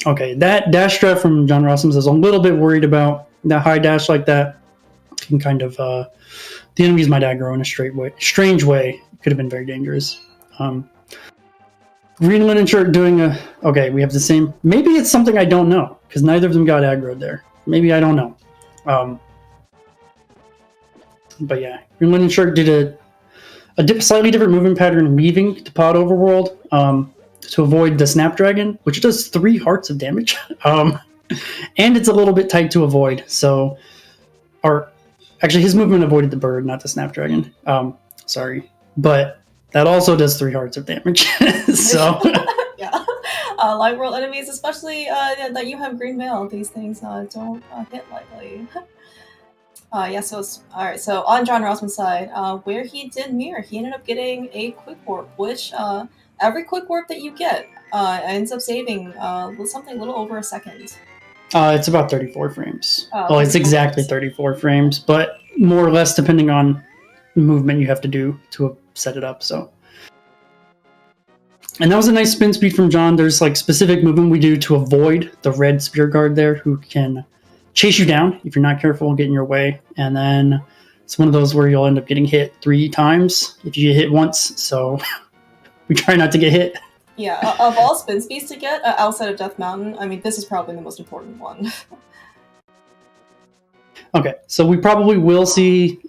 Okay, that dash strat from JohnRossums is a little bit worried about that high dash like that. can kind of the enemies might aggro in a strange way. It could have been very dangerous. Green linen shirt doing a okay. We have the same. Maybe it's something I don't know because neither of them got aggroed there. Maybe I don't know. But yeah, green linen shirt did a slightly different movement pattern, leaving to pod overworld to avoid the snapdragon, which does 3 hearts of damage. And it's a little bit tight to avoid. So, actually, his movement avoided the bird, not the snapdragon. Sorry, but that also does 3 hearts of damage. So yeah, live world enemies, especially that you have green mail, these things don't hit lightly. Yeah, so all right. So on JohnRossums' side, where he did mirror, he ended up getting a quick warp, which every quick warp that you get ends up saving something a little over a second. It's about 34 frames. Well, it's exactly 34 frames, but more or less depending on the movement you have to do to set it up. So, and that was a nice spin speed from John. There's like specific movement we do to avoid the red spear guard there, who can chase you down if you're not careful and get in your way. And then it's one of those where you'll end up getting hit 3 times if you get hit once. So we try not to get hit. Yeah, of all spin speeds to get outside of Death Mountain, I mean, this is probably the most important one. Okay, so we probably will see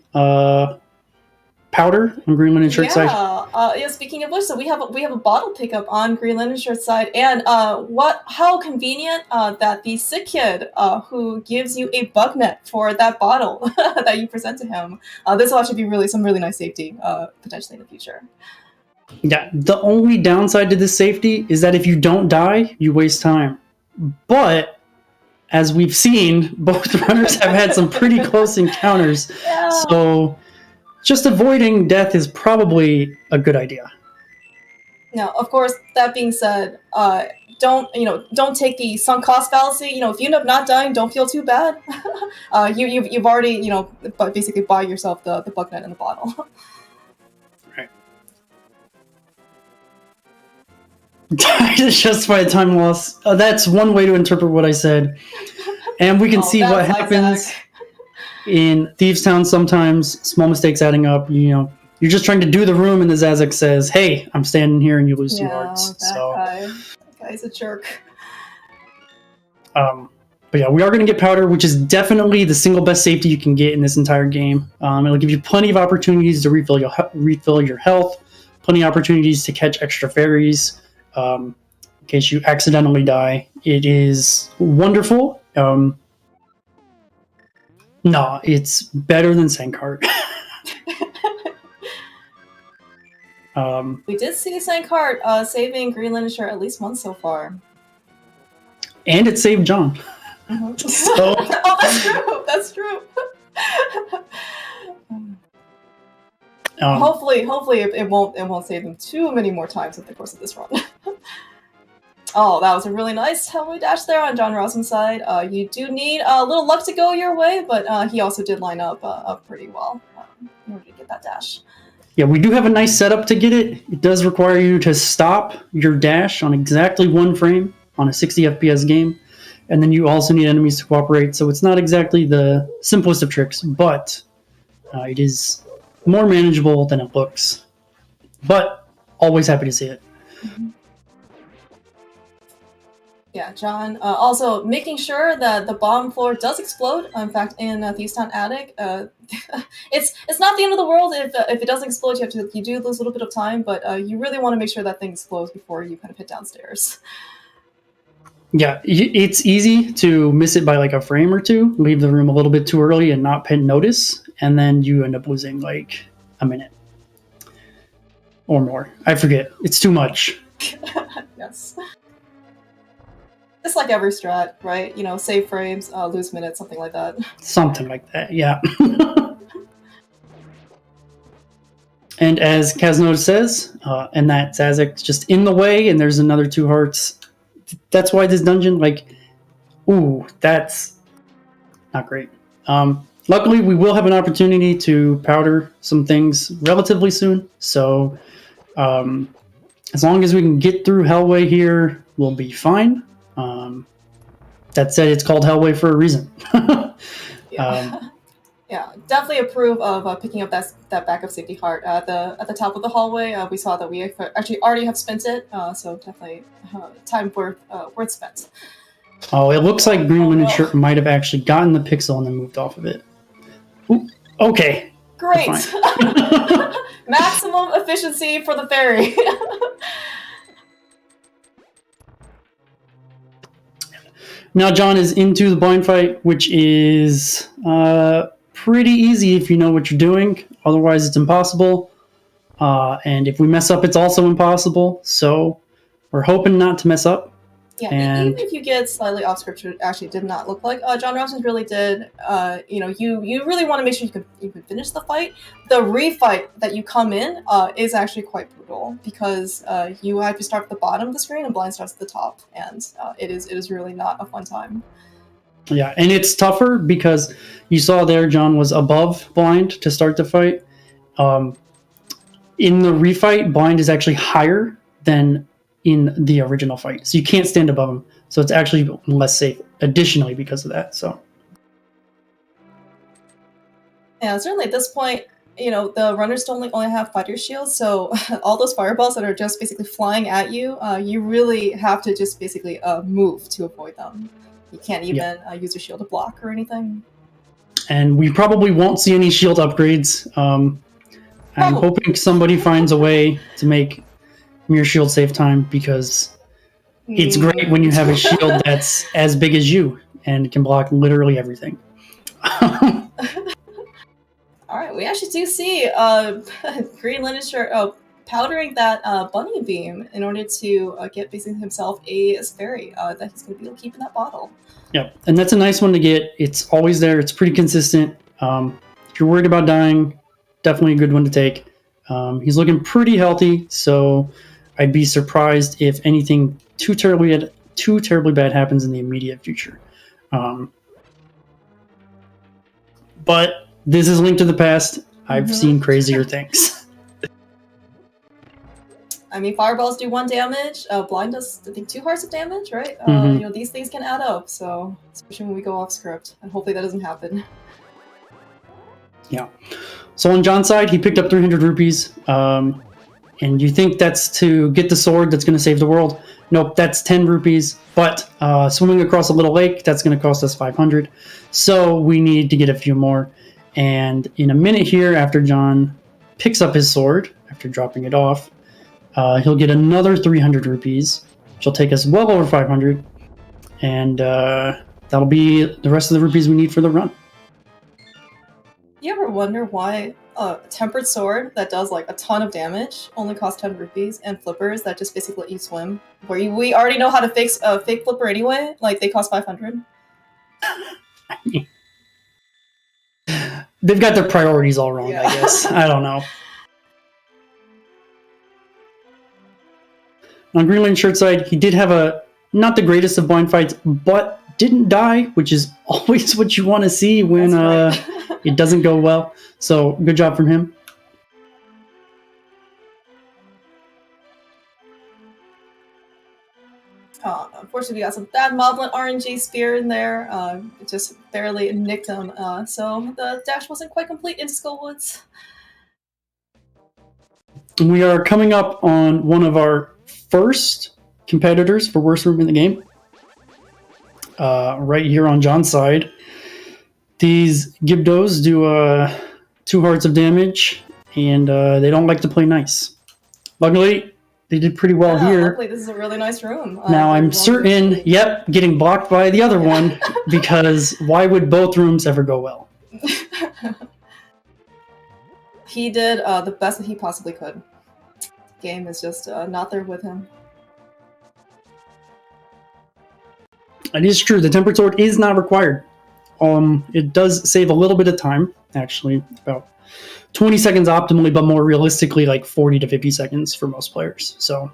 powder on green linen shirt side. Yeah. Speaking of which, so we have a bottle pickup on green linen shirt side, and how convenient that the sick kid who gives you a bug net for that bottle that you present to him. This will actually be some really nice safety potentially in the future. Yeah, the only downside to this safety is that if you don't die, you waste time. But as we've seen, both runners have had some pretty close encounters. Yeah. So just avoiding death is probably a good idea. Now, of course, that being said, don't take the sunk cost fallacy. If you end up not dying, don't feel too bad. You've already basically buy yourself the bug net in the bottle. Right. Just justify the time loss. That's one way to interpret what I said. And we can see what happens in Thieves Town sometimes. Small mistakes adding up. You're just trying to do the room, and the Zazek says, "Hey, I'm standing here," and you lose 2 hearts. That guy's a jerk. But yeah, we are going to get powder, which is definitely the single best safety you can get in this entire game. It'll give you plenty of opportunities to refill your health, plenty of opportunities to catch extra fairies. In case you accidentally die. It is wonderful. No, it's better than Sankart. We did see Sankart saving green linen shirt at least once so far. And it saved John. Mm-hmm. So, that's true. Hopefully it won't save them too many more times over the course of this run. Oh, that was a really nice Hellway dash there on JohnRossums' side. You do need a little luck to go your way, but he also did line up pretty well in order to get that dash. Yeah, we do have a nice setup to get it. It does require you to stop your dash on exactly 1 frame on a 60 FPS game, and then you also need enemies to cooperate, so it's not exactly the simplest of tricks, but it is more manageable than it looks. But always happy to see it. Mm-hmm. Yeah, John. Also, making sure that the bottom floor does explode. In fact, in Thieves Town Attic, it's not the end of the world if it doesn't explode. You do lose a little bit of time, but you really want to make sure that thing explodes before you kind of hit downstairs. Yeah, it's easy to miss it by like a frame or 2, leave the room a little bit too early and not notice, and then you end up losing like a minute or more. I forget. It's too much. Yes. It's like every strat, right? Save frames, lose minutes, something like that. Something like that, yeah. And as Kaznode says, and that Zazek's just in the way, and there's another 2 hearts. That's why this dungeon, that's not great. Luckily, we will have an opportunity to powder some things relatively soon. So, as long as we can get through Hellway here, we'll be fine. That said, it's called Hellway for a reason. Yeah. Yeah, definitely approve of picking up that backup safety heart at the top of the hallway. We saw that we actually already have spent it, so definitely time worth spent. Oh, it looks like Green Oh, Linen no. Shirt might have actually gotten the pixel and then moved off of it. Ooh, okay. Great. Fine. Maximum efficiency for the fairy. Now John is into the blind fight, which is pretty easy if you know what you're doing. Otherwise, it's impossible. And if we mess up, it's also impossible. So we're hoping not to mess up. Yeah, And even if you get slightly off script, it actually did not look like JohnRossums really did. You really want to make sure you can finish the fight. The refight that you come in is actually quite brutal because you have to start at the bottom of the screen and blind starts at the top, and it is really not a fun time. yeah, and it's tougher because you saw there John was above blind to start the fight. In the refight, blind is actually higher than in the original fight, so you can't stand above him. So it's actually less safe. Additionally, because of that, so Yeah, certainly at this point, the runners don't only have fighter shields, so all those fireballs that are just basically flying at you, you really have to just basically move to avoid them. You can't even use your shield to block or anything. And we probably won't see any shield upgrades. I'm hoping somebody finds a way to make Mirror Shield save time because it's great when you have a shield that's as big as you and can block literally everything. All right, we actually do see Green Linen Shirt powdering that bunny beam in order to get basically himself a fairy that he's going to be able to keep in that bottle. Yeah, and that's a nice one to get. It's always there. It's pretty consistent. If you're worried about dying, definitely a good one to take. He's looking pretty healthy, so I'd be surprised if anything too terribly bad happens in the immediate future. But this is Link to the Past. I've seen crazier things. I mean, fireballs do 1 damage. Blind does, I think, 2 hearts of damage, right? These things can add up, so especially when we go off script, and hopefully that doesn't happen. Yeah. So on John's side, he picked up 300 rupees. And you think that's to get the sword that's going to save the world? Nope, that's 10 rupees. But swimming across a little lake, that's going to cost us 500. So we need to get a few more. And in a minute here, after John picks up his sword, after dropping it off, he'll get another 300 rupees, which will take us well over 500. And that'll be the rest of the rupees we need for the run. You ever wonder why a tempered sword that does like a ton of damage only costs 10 rupees, and flippers that just basically let you swim, where we already know how to fix a fake flipper anyway, like they cost 500? They've got their priorities all wrong, I guess. I don't know. On Greenland Shirt side, he did have not the greatest of blind fights, but didn't die, which is always what you want to see when it doesn't go well. So good job from him. Unfortunately, we got some bad Moblin RNG spear in there. It just barely nicked him. So the dash wasn't quite complete into Skullwoods. We are coming up on one of our first competitors for worst room in the game. Right here on John's side. These Gibdos do 2 hearts of damage, and they don't like to play nice. Luckily, they did pretty well here. Luckily, this is a really nice room. Now I'm certain, getting blocked by the other one, because why would both rooms ever go well? He did the best that he possibly could. Game is just not there with him. It is true, the Tempered Sword is not required. It does save a little bit of time, actually, about 20 seconds optimally, but more realistically, like 40 to 50 seconds for most players. So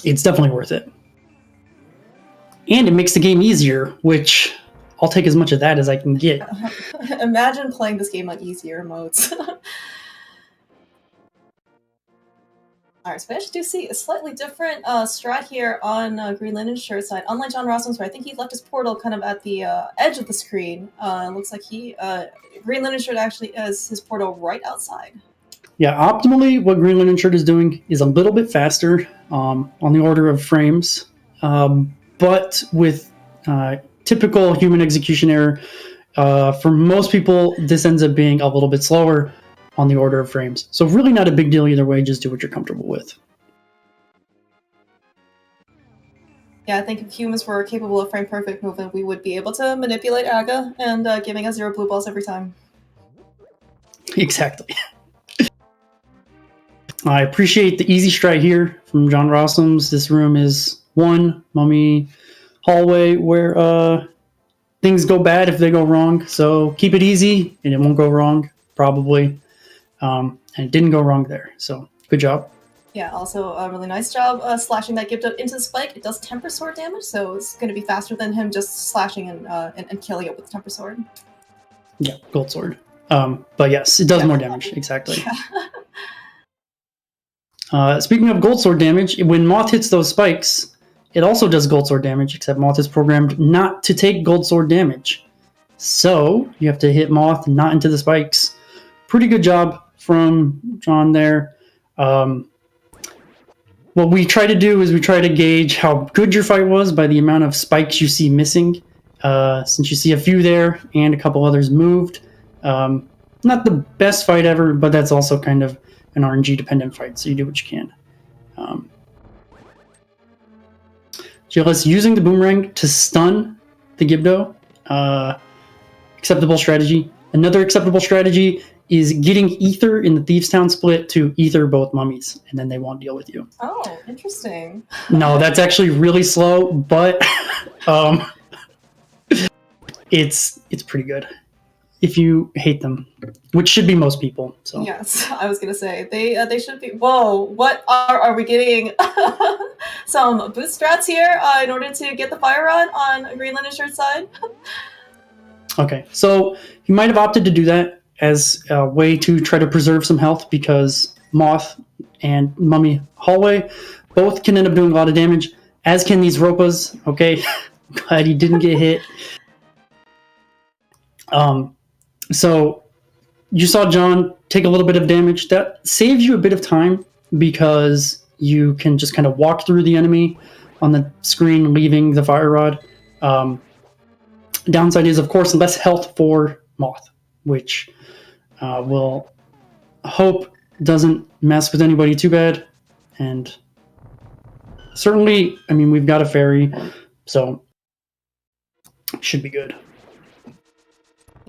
it's definitely worth it. And it makes the game easier, which I'll take as much of that as I can get. Imagine playing this game on easier modes. Alright, so I actually do see a slightly different strat here on greenlinenshirt side. Unlike JohnRossums, where I think he left his portal kind of at the edge of the screen. Looks like greenlinenshirt actually has his portal right outside. Yeah, optimally, what greenlinenshirt is doing is a little bit faster, on the order of frames, but with typical human execution error, for most people, this ends up being a little bit slower on the order of frames. So really not a big deal either way, just do what you're comfortable with. Yeah, I think if humans were capable of frame perfect movement, we would be able to manipulate Aga and giving us 0 blue balls every time. Exactly. I appreciate the easy stride here from JohnRossums. This room is one mummy hallway where things go bad if they go wrong. So keep it easy and it won't go wrong, probably. And it didn't go wrong there. So good job. Yeah, also a really nice job slashing that Gibdo into the spike. It does temper sword damage, so it's going to be faster than him just slashing and killing it with the temper sword. Yeah, gold sword. But yes, it does more damage. Exactly. Yeah. Speaking of gold sword damage, when Moth hits those spikes, it also does gold sword damage, except Moth is programmed not to take gold sword damage. So you have to hit Moth not into the spikes. Pretty good job from John there. What we try to do is we try to gauge how good your fight was by the amount of spikes you see missing. Since you see a few there and a couple others moved. Not the best fight ever, but that's also kind of an RNG dependent fight, so you do what you can. JLS using the boomerang to stun the Gibdo. Acceptable strategy. Another acceptable strategy is getting Ether in the Thieves Town split to Ether both mummies, and then they won't deal with you. Oh, interesting. No, that's actually really slow, but it's pretty good if you hate them, which should be most people. So Yes, I was gonna say they should be. Whoa, what are we getting? Some boot strats here in order to get the fire on greenlinenshirt side. okay, so you might have opted to do that as a way to try to preserve some health because Moth and Mummy Hallway both can end up doing a lot of damage, as can these Ropas. Okay, glad you didn't get hit. So you saw John take a little bit of damage. That saves you a bit of time because you can just kind of walk through the enemy on the screen, leaving the fire rod. Downside is, of course, less health for Moth, which will hope doesn't mess with anybody too bad. And certainly, I mean, we've got a fairy, so should be good.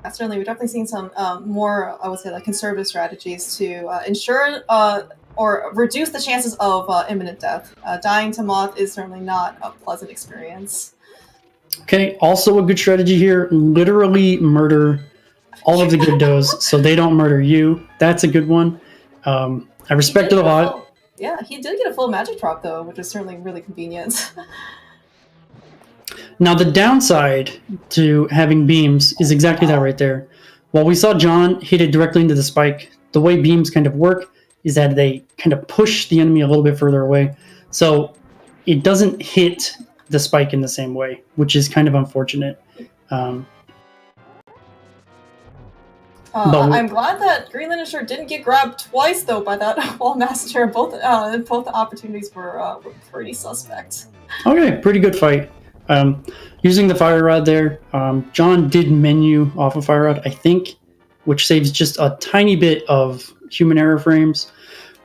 Yeah, certainly, we're definitely seeing some more, I would say, like conservative strategies to ensure or reduce the chances of imminent death. Dying to Moth is certainly not a pleasant experience. Okay, also a good strategy here, literally murder all of the Gibdos so they don't murder you. That's a good one. I respect it a lot. Yeah, he did get a full magic drop, though, which is certainly really convenient. Now, the downside to having beams is exactly that right there. While we saw John hit it directly into the spike, the way beams kind of work is that they kind of push the enemy a little bit further away. So it doesn't hit the spike in the same way, which is kind of unfortunate. I'm glad that greenlinenshirt didn't get grabbed twice, though, by that wall master. Both opportunities were pretty suspect. Okay, pretty good fight. Using the fire rod there, John did menu off of fire rod, I think, which saves just a tiny bit of human error frames,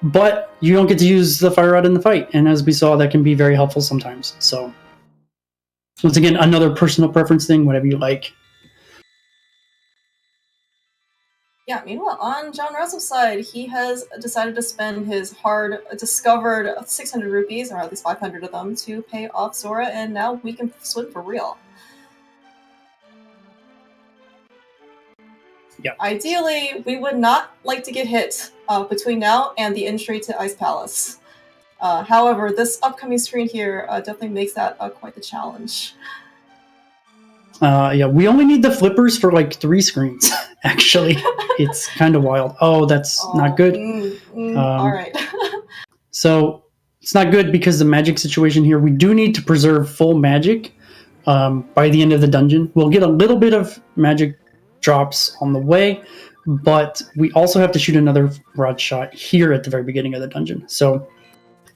but you don't get to use the fire rod in the fight, and as we saw, that can be very helpful sometimes. So once again, another personal preference thing, whatever you like. Yeah, meanwhile, on JohnRossums' side, he has decided to spend his hard-discovered 600 rupees, or at least 500 of them, to pay off Sora, and now we can swim for real. Yeah. Ideally, we would not like to get hit between now and the entry to Ice Palace. However, this upcoming screen here definitely makes that quite the challenge. Yeah, we only need the flippers for like 3 screens, actually. It's kind of wild. Oh, that's not good. All right. So it's not good because the magic situation here, we do need to preserve full magic by the end of the dungeon. We'll get a little bit of magic drops on the way, but we also have to shoot another rod shot here at the very beginning of the dungeon. So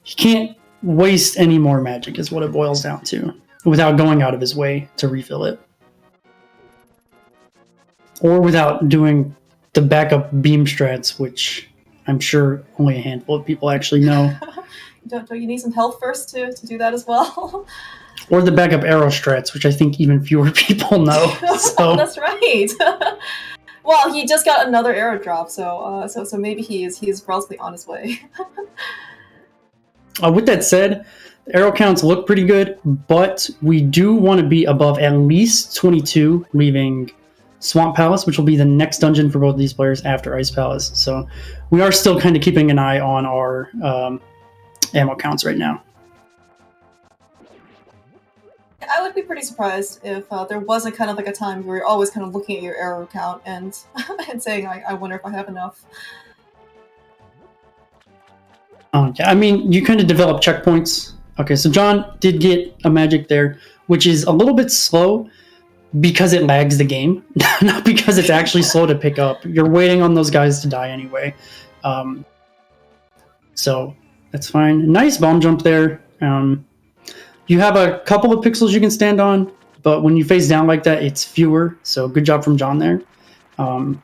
he can't waste any more magic is what it boils down to, without going out of his way to refill it. Or without doing the backup beam strats, which I'm sure only a handful of people actually know. Don't you need some health first to do that as well? Or the backup arrow strats, which I think even fewer people know. So. That's right. Well, he just got another arrow drop, so maybe he is relatively on his way. With that said, the arrow counts look pretty good, but we do want to be above at least 22, leaving Swamp Palace, which will be the next dungeon for both of these players after Ice Palace. So we are still kind of keeping an eye on our ammo counts right now. I would be pretty surprised if there wasn't kind of like a time where you're always kind of looking at your arrow count and and saying, I wonder if I have enough. Yeah, I mean, you kind of develop checkpoints. Okay, so John did get a magic there, which is a little bit slow because it lags the game, not because it's actually slow to pick up. You're waiting on those guys to die anyway. So that's fine. Nice bomb jump there. You have a couple of pixels you can stand on, but when you face down like that, it's fewer. So good job from John there. Well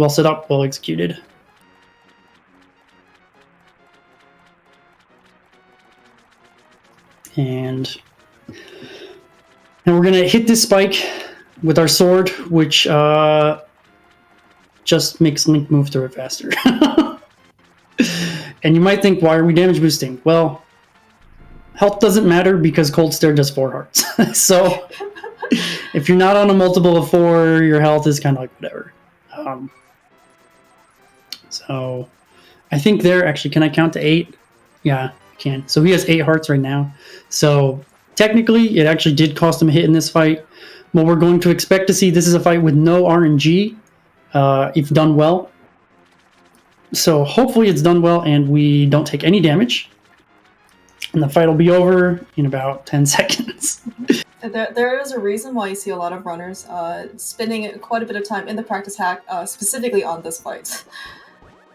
set up, well executed. And we're going to hit this spike with our sword, which just makes Link move through it faster. And you might think, why are we damage boosting? Well, health doesn't matter because Cold Stare does 4 hearts. So if you're not on a multiple of 4, your health is kind of like whatever. So I think there, actually, can I count to 8? Yeah, I can. So he has 8 hearts right now. So technically, it actually did cost him a hit in this fight. What we're going to expect to see, this is a fight with no RNG, if done well. So hopefully it's done well and we don't take any damage. And the fight will be over in about 10 seconds. There is a reason why you see a lot of runners spending quite a bit of time in the practice hack, specifically on this fight.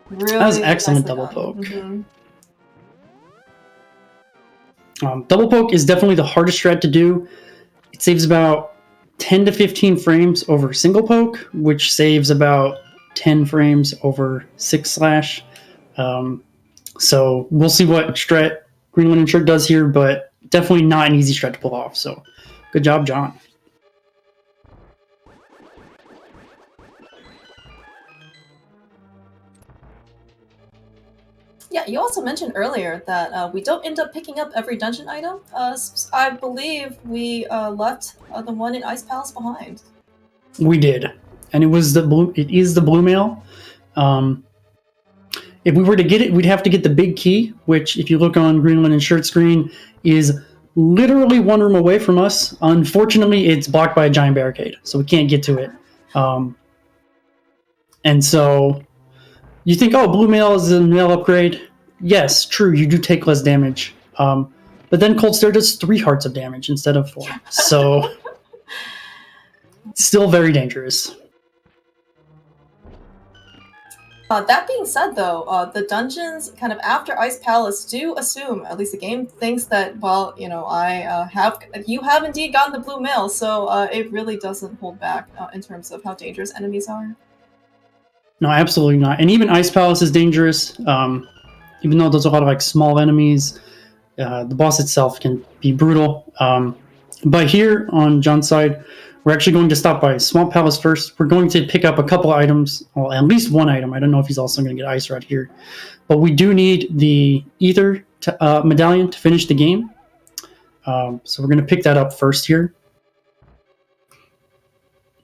Really that was excellent double nicely poke. Mm-hmm. Double poke is definitely the hardest strat to do. It saves about 10 to 15 frames over single poke, which saves about 10 frames over 6/. So we'll see what strat greenlinenshirt does here, but definitely not an easy strat to pull off. So good job, John. Yeah, you also mentioned earlier that we don't end up picking up every dungeon item. I believe we left the one in Ice Palace behind. We did, and it was the blue. It is the blue mail. If we were to get it, we'd have to get the big key, which, if you look on greenlinenshirt screen, is literally one room away from us. Unfortunately, it's blocked by a giant barricade, so we can't get to it. And so you think, oh, blue mail is a mail upgrade. Yes, true, you do take less damage. But then Cold Stare does 3 hearts of damage instead of 4. So still very dangerous. That being said, though, the dungeons kind of after Ice Palace do assume, at least the game thinks that, well, you know, you have indeed gotten the blue mail, so it really doesn't hold back in terms of how dangerous enemies are. No, absolutely not. And even Ice Palace is dangerous. Even though there's a lot of like small enemies, the boss itself can be brutal. But here on John's side, we're actually going to stop by Swamp Palace first. We're going to pick up a couple items, well, at least one item. I don't know if he's also going to get Ice right here. But we do need the Ether Medallion to finish the game. So we're going to pick that up first here.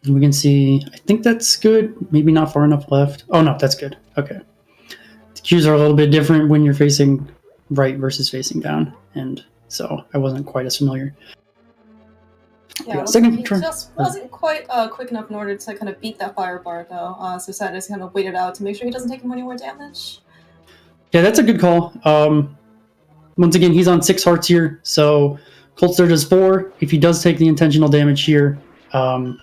And we can see, I think that's good. Maybe not far enough left. Oh, no, that's good. Okay. The cues are a little bit different when you're facing right versus facing down. And so I wasn't quite as familiar. Yeah, second he just wasn't quite quick enough in order to kind of beat that fire bar, though. So Sad just kind of waited out to make sure he doesn't take any more damage. Yeah, that's a good call. Once again, he's on 6 hearts here, so Coldster does 4. If he does take the intentional damage here, to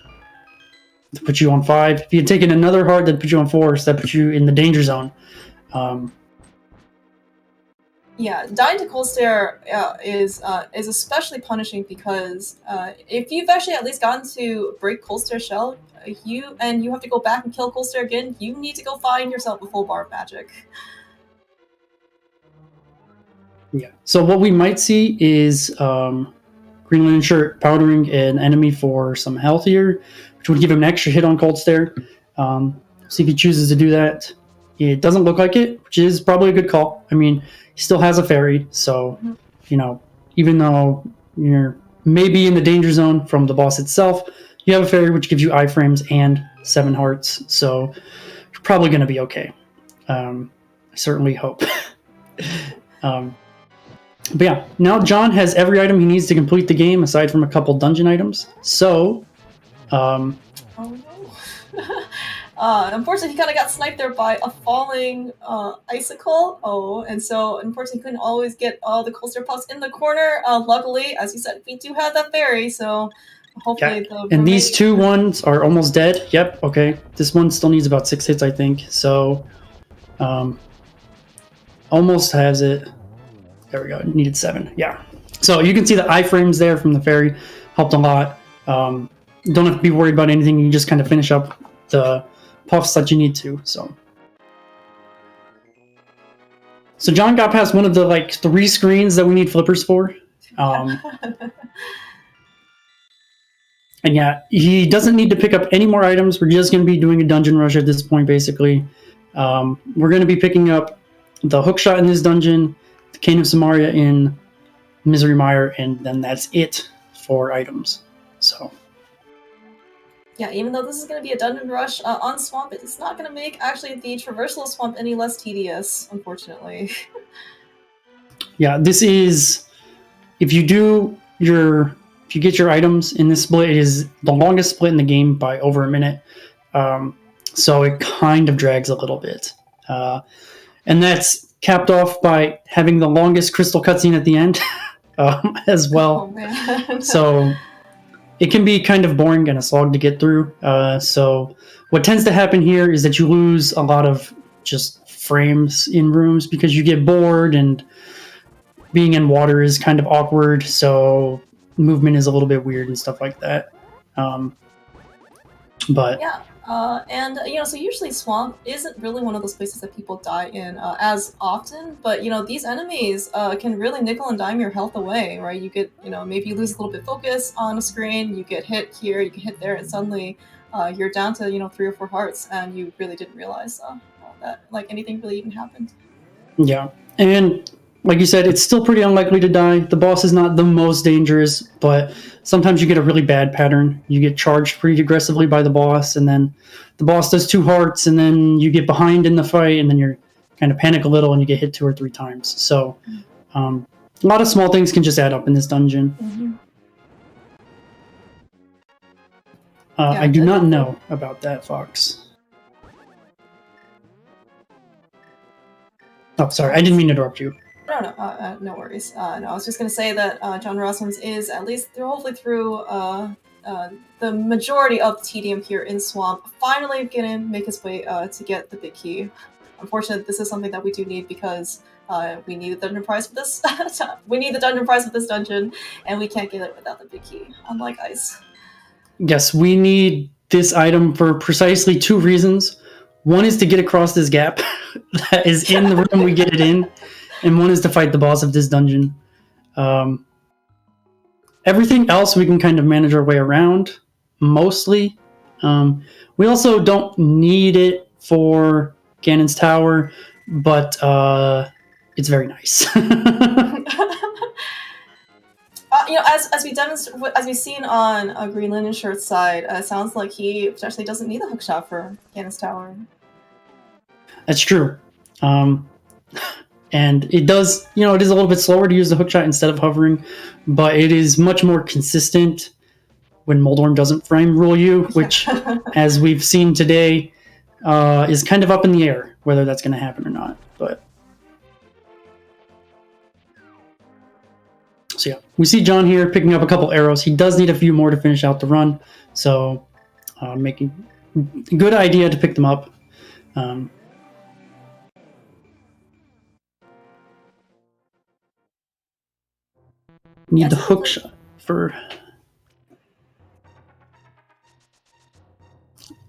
put you on 5. If you had taken another heart, that put you on 4, so that puts you in the danger zone. Yeah, dying to cold stare is especially punishing because if you've actually at least gotten to break cold stare shell, you have to go back and kill cold stare again. You need to go find yourself a full bar of magic. Yeah. So what we might see is greenlinenshirt powdering an enemy for some health here, which would give him an extra hit on cold stare. See if he chooses to do that. It doesn't look like it, which is probably a good call. I mean, he still has a fairy, so, even though you're maybe in the danger zone from the boss itself, you have a fairy which gives you iframes and 7 hearts, so you're probably going to be okay. I certainly hope. But yeah, now John has every item he needs to complete the game, aside from a couple dungeon items. So, oh no. Unfortunately, he kind of got sniped there by a falling icicle. Oh, and so unfortunately, he couldn't always get all the cold stare puffs in the corner. Luckily, as you said, we do have that fairy, so hopefully and these 2 ones are almost dead. Yep, okay. This one still needs about 6 hits, I think. So, almost has it. There we go. It needed 7. Yeah. So you can see the iframes there from the fairy helped a lot. Don't have to be worried about anything. You just kind of finish up the puffs that you need to. So John got past one of the 3 screens that we need flippers for. And yeah, he doesn't need to pick up any more items. We're just going to be doing a dungeon rush at this point, basically. We're going to be picking up the hookshot in this dungeon, the Cane of Samaria in Misery Mire, and then that's it for items. So yeah, even though this is going to be a dungeon rush on Swamp, it's not going to make actually the traversal of Swamp any less tedious, unfortunately. Yeah, this is, if you get your items in this split, it is the longest split in the game by over a minute. So it kind of drags a little bit. And that's capped off by having the longest crystal cutscene at the end as well. Oh, man. So it can be kind of boring and a slog to get through. So what tends to happen here is that you lose a lot of just frames in rooms because you get bored, and being in water is kind of awkward. So movement is a little bit weird and stuff like that. But yeah. So usually Swamp isn't really one of those places that people die in as often, but these enemies can really nickel and dime your health away, right? You get, maybe you lose a little bit focus on a screen, you get hit here, you get hit there, and suddenly you're down to 3 or 4 hearts, and you really didn't realize that anything really even happened. Yeah, and like you said, it's still pretty unlikely to die. The boss is not the most dangerous, but sometimes you get a really bad pattern. You get charged pretty aggressively by the boss, and then the boss does 2 hearts, and then you get behind in the fight, and then you're kind of panic a little, and you get hit 2 or 3 times. So a lot of small things can just add up in this dungeon. Mm-hmm. I do not know about that, Fox. Oh, sorry. I didn't mean to interrupt you. No worries. No, I was just going to say that JohnRossums is at least hopefully through the majority of the tedium here in Swamp, finally going to make his way to get the big key. Unfortunately, this is something that we do need because we need the dungeon prize for this. We need the dungeon prize for this dungeon, and we can't get it without the big key, unlike Ice. Yes, we need this item for precisely 2 reasons. One is to get across this gap that is in the room we get it in. And one is to fight the boss of this dungeon. Everything else we can kind of manage our way around, mostly. We also don't need it for Ganon's Tower, but it's very nice. As we've seen on greenlinenshirt's side, it sounds like he potentially doesn't need the hookshot for Ganon's Tower. That's true. And it does, it is a little bit slower to use the hookshot instead of hovering, but it is much more consistent when Moldorm doesn't frame rule you, which, as we've seen today, is kind of up in the air, whether that's going to happen or not. But So yeah, we see John here picking up a couple arrows. He does need a few more to finish out the run, so making good idea to pick them up. Need the hook shot for...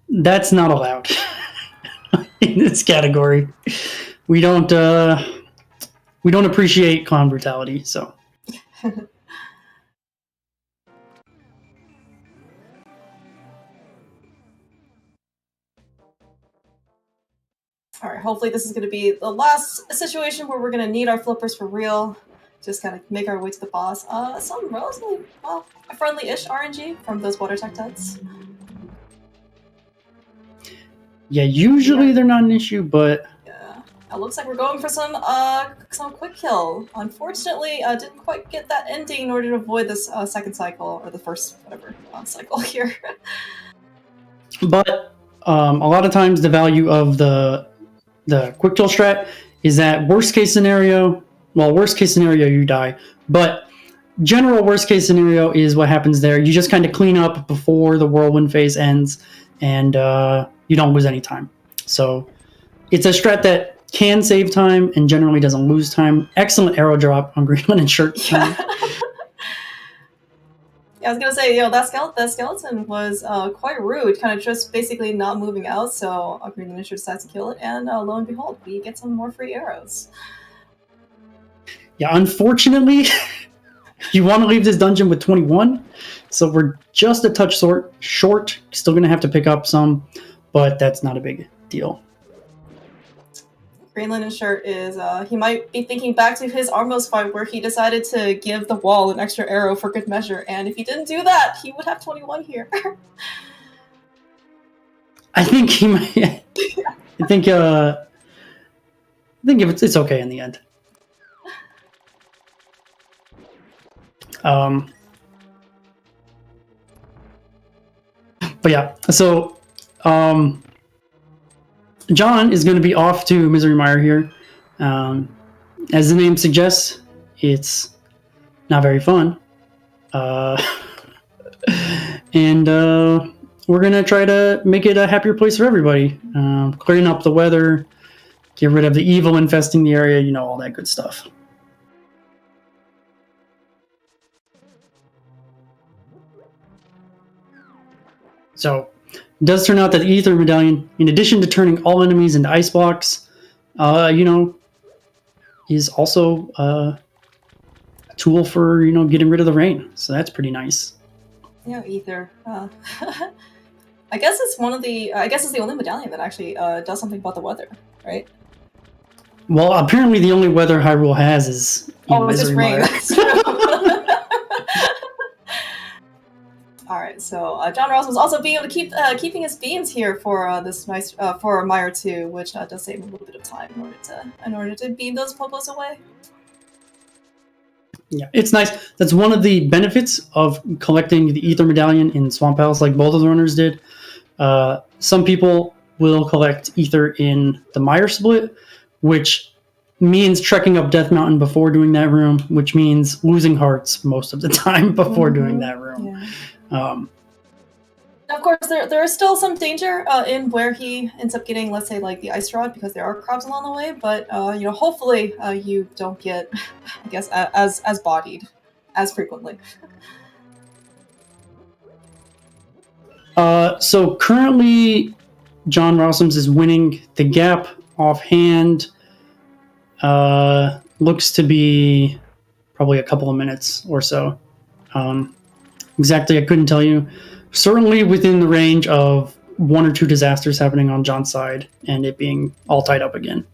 That's not allowed in this category. We don't appreciate clown brutality, so. All right, hopefully this is going to be the last situation where we're going to need our flippers for real. Just kind of make our way to the boss. Some relatively, well, friendly-ish RNG from those water tectites. Yeah, usually they're not an issue, but... Yeah, it looks like we're going for some quick kill. Unfortunately, didn't quite get that ending in order to avoid this second cycle, or the first, whatever, cycle here. But a lot of times the value of the quick kill strat is that worst case scenario you die, but general worst case scenario is what happens there. You just kind of clean up before the whirlwind phase ends, and you don't lose any time. So it's a strat that can save time and generally doesn't lose time. Excellent arrow drop on greenlinenshirt. Yeah. Yeah, I was gonna say, that skeleton was quite rude, kind of just basically not moving out, so greenlineshirt decides to kill it, and lo and behold, we get some more free arrows. Yeah, unfortunately, you want to leave this dungeon with 21, so we're just a touch short. Still going to have to pick up some, but that's not a big deal. Greenlinenshirt is, he might be thinking back to his Armos fight where he decided to give the wall an extra arrow for good measure, and if he didn't do that, he would have 21 here. I think he might... I think it's okay in the end. But yeah, so John is going to be off to Misery Mire here. As the name suggests, it's not very fun. And we're going to try to make it a happier place for everybody. Clearing up the weather, get rid of the evil infesting the area, all that good stuff. So it does turn out that the Ether Medallion, in addition to turning all enemies into ice blocks, is also a tool for, getting rid of the rain. So that's pretty nice. Yeah, Ether. I guess it's it's the only medallion that actually does something about the weather, right? Well, apparently the only weather Hyrule has is it's just rain. That's true. All right, so JohnRossums also being able to keeping his beams here for this nice for Mire 2, which does save a little bit of time in order to beam those Popos away. Yeah, it's nice. That's one of the benefits of collecting the Ether Medallion in Swamp Palace, like both of the runners did. Some people will collect Ether in the Mire split, which means trekking up Death Mountain before doing that room, which means losing hearts most of the time before doing that room. Yeah. Of course, there is still some danger in where he ends up getting, let's say, like the ice rod, because there are crabs along the way. But hopefully, you don't get, I guess, as bodied as frequently. So currently, JohnRossums is winning the gap offhand. Looks to be probably a couple of minutes or so. Exactly, I couldn't tell you. Certainly within the range of one or two disasters happening on John's side and it being all tied up again.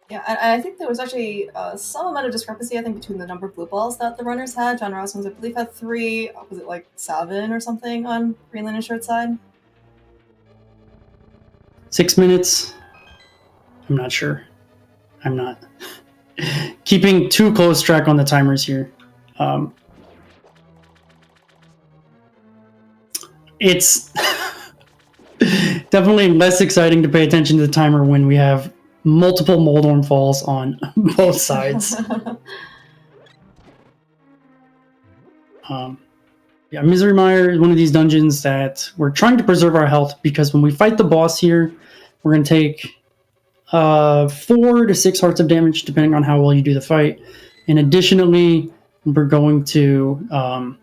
Yeah, and I think there was actually some amount of discrepancy, I think, between the number of blue balls that the runners had. JohnRossums, I believe, had 3. Was it like 7 or something on greenlinenshirt side? 6 minutes? I'm not sure. I'm not keeping too close track on the timers here. It's definitely less exciting to pay attention to the timer when we have multiple Moldorm falls on both sides. Yeah, Misery Mire is one of these dungeons that we're trying to preserve our health, because when we fight the boss here, we're going to take 4 to 6 hearts of damage, depending on how well you do the fight. And additionally, we're going to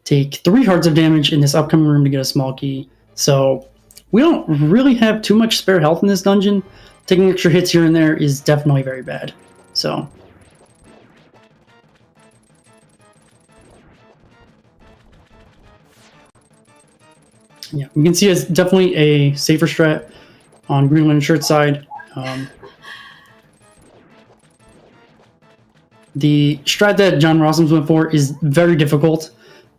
take 3 hearts of damage in this upcoming room to get a small key. So we don't really have too much spare health in this dungeon. Taking extra hits here and there is definitely very bad. So yeah, we can see it's definitely a safer strat on greenlineshirt side. The strat that JohnRossums went for is very difficult,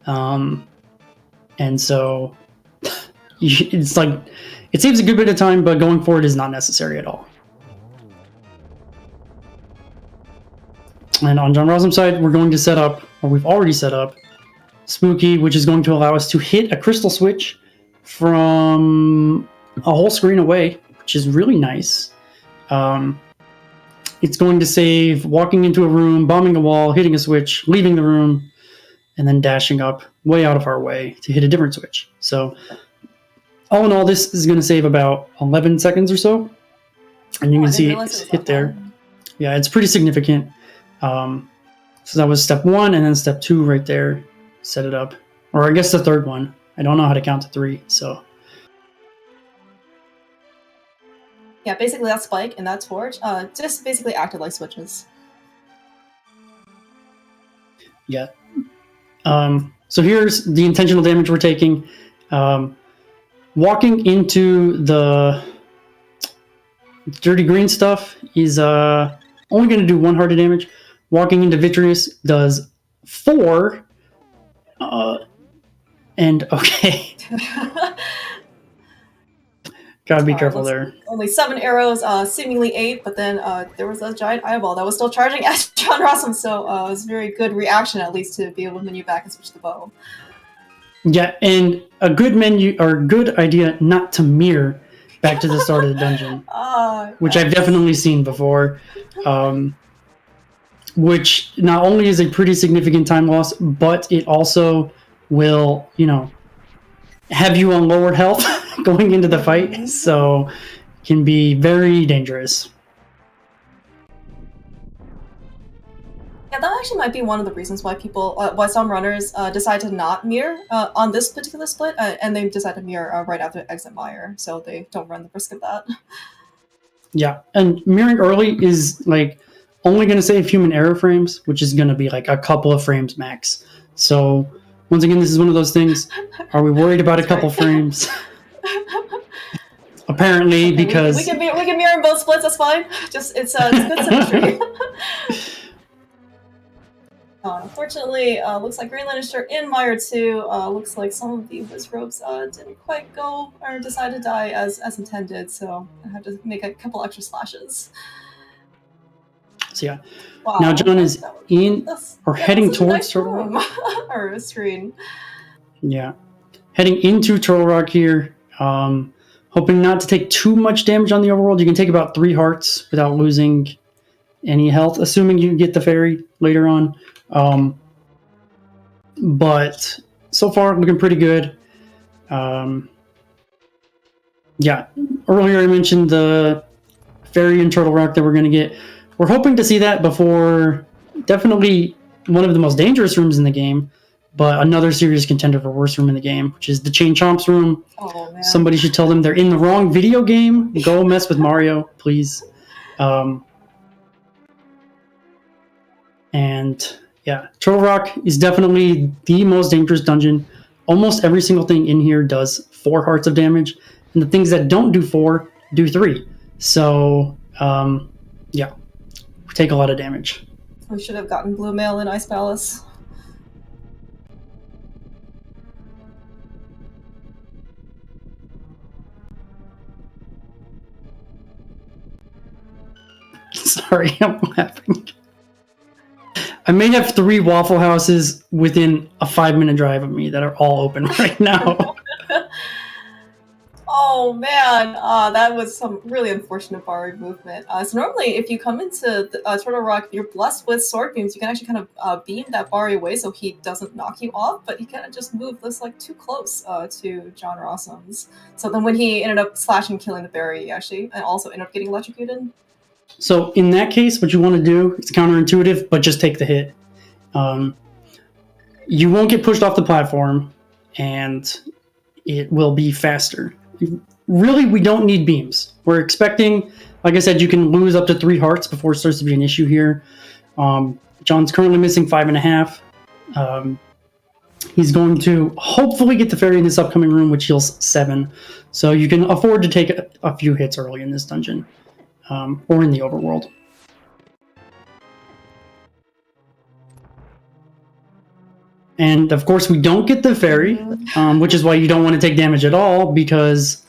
and so it's like it saves a good bit of time, but going forward is not necessary at all. And on JohnRossums' side, we're going to set up, or we've already set up, Spooky, which is going to allow us to hit a crystal switch from a whole screen away, which is really nice. It's going to save walking into a room, bombing a wall, hitting a switch, leaving the room, and then dashing up way out of our way to hit a different switch. So all in all, this is going to save about 11 seconds or so. And you can see it's hit there. Yeah, it's pretty significant. So that was step 1, and then step 2 right there. Set it up. Or I guess the third one. I don't know how to count to 3, so. Yeah, basically that spike and that torch just basically acted like switches. Yeah. So here's the intentional damage we're taking. Walking into the dirty green stuff is only going to do 1 heart of damage. Walking into Vitreous does 4. And okay. Gotta be careful there. Only 7 arrows, seemingly 8, but then there was a giant eyeball that was still charging at JohnRossums, so it was a very good reaction, at least, to be able to menu back and switch the bow. Yeah, and a good menu, or good idea not to mirror back to the start of the dungeon, which I've definitely seen before, which not only is a pretty significant time loss, but it also will, have you on lower health going into the fight, so can be very dangerous. Yeah, that actually might be one of the reasons why why some runners decide to not mirror on this particular split, and they decide to mirror right after exit mire, so they don't run the risk of that. Yeah, and mirroring early is like only going to save human error frames, which is going to be like a couple of frames max. So once again, this is one of those things. Are we worried about a couple frames? Apparently, okay, because we can mirror in both splits. That's fine. It's good symmetry. Unfortunately, looks like greenlineshirt in Mire 2. Looks like some of the Wizrobes didn't quite go or decide to die as intended, so I have to make a couple extra slashes. So yeah, wow. Now John is heading towards Turtle Rock. Or a screen. Yeah, heading into Turtle Rock here. Hoping not to take too much damage on the overworld. You can take about 3 hearts without losing any health, assuming you get the fairy later on. But so far, looking pretty good. Yeah, earlier I mentioned the fairy in Turtle Rock that we're going to get. We're hoping to see that before definitely one of the most dangerous rooms in the game, but another serious contender for worst room in the game, which is the Chain Chomps room. Oh, man. Somebody should tell them they're in the wrong video game. Go mess with Mario, please. And yeah, Turtle Rock is definitely the most dangerous dungeon. Almost every single thing in here does 4 hearts of damage, and the things that don't do 4 do 3. So, yeah, we take a lot of damage. We should have gotten Blue Mail in Ice Palace. Sorry, I'm laughing. I may have 3 Waffle Houses within a 5-minute drive of me that are all open right now. Oh Oh man, that was some really unfortunate borrowed movement. So normally, if you come into the, Turtle Rock, you're blessed with sword beams. You can actually kind of beam that Bari away so he doesn't knock you off. But he kind of just moved this like too close to JohnRossums. So then when he ended up slashing, killing the berry, he actually and also ended up getting electrocuted. So in that case, what you want to do is counterintuitive, but just take the hit. You won't get pushed off the platform, and it will be faster. Really, we don't need beams. We're expecting, like I said, you can lose up to 3 hearts before it starts to be an issue here. John's currently missing 5.5. He's going to hopefully get the fairy in this upcoming room, which heals 7. So you can afford to take a few hits early in this dungeon, or in the overworld. And of course, we don't get the fairy, which is why you don't want to take damage at all because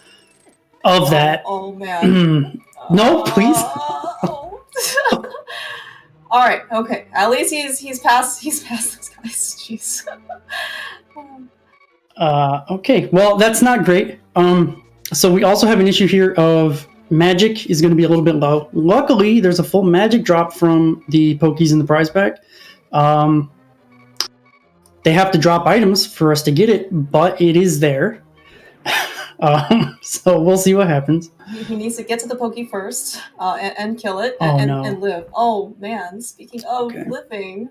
of that. Oh man! No, please. All right, okay. At least he's past these guys. Jeez. Okay, well that's not great. So we also have an issue here of magic is going to be a little bit low. Luckily, there's a full magic drop from the Pokies in the prize pack. They have to drop items for us to get it, but it is there. So we'll see what happens. He needs to get to the Pokey first and kill it Oh, and, no. and live. Oh man! Speaking of living,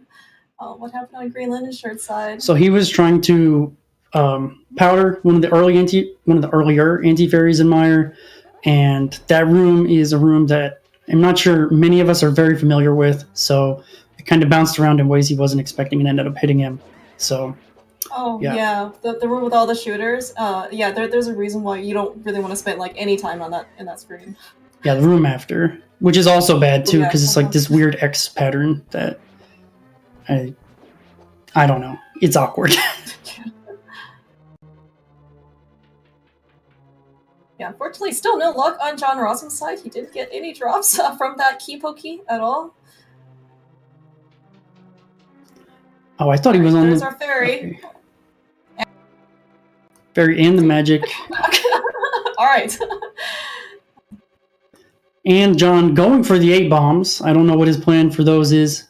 what happened on Green Linen Shirt side? So he was trying to powder one of the earlier anti fairies in Mire, and that room is a room that I'm not sure many of us are very familiar with. So it kind of bounced around in ways he wasn't expecting and ended up hitting him. So, yeah. The room with all the shooters. There's a reason why you don't really want to spend like any time on that in that screen. Yeah, the room after, which is also bad too, because it's like this weird X pattern that I don't know. It's awkward. Yeah, unfortunately, still no luck on JohnRossums' side. He didn't get any drops from that key Pokey at all. Oh, I thought he was on There's the our fairy. Okay. Fairy and the magic. All right. And John going for the 8 bombs. I don't know what his plan for those is,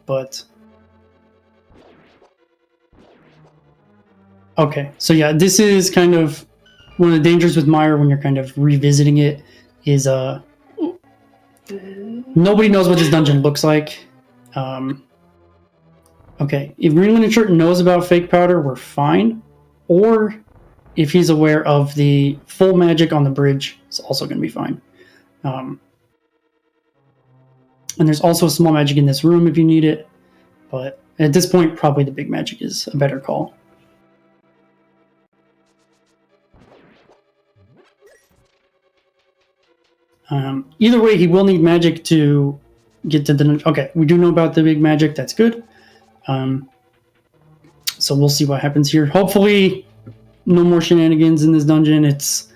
but okay. So yeah, this is kind of one of the dangers with Mire when you're kind of revisiting it. Is nobody knows what this dungeon looks like. Okay, if Green Linen Shirt knows about fake powder, we're fine. Or if he's aware of the full magic on the bridge, it's also going to be fine. And there's also a small magic in this room if you need it. But at this point, probably the big magic is a better call. Either way, he will need magic to get to the... Okay, we do know about the big magic. That's good. So we'll see what happens here. Hopefully, no more shenanigans in this dungeon. It's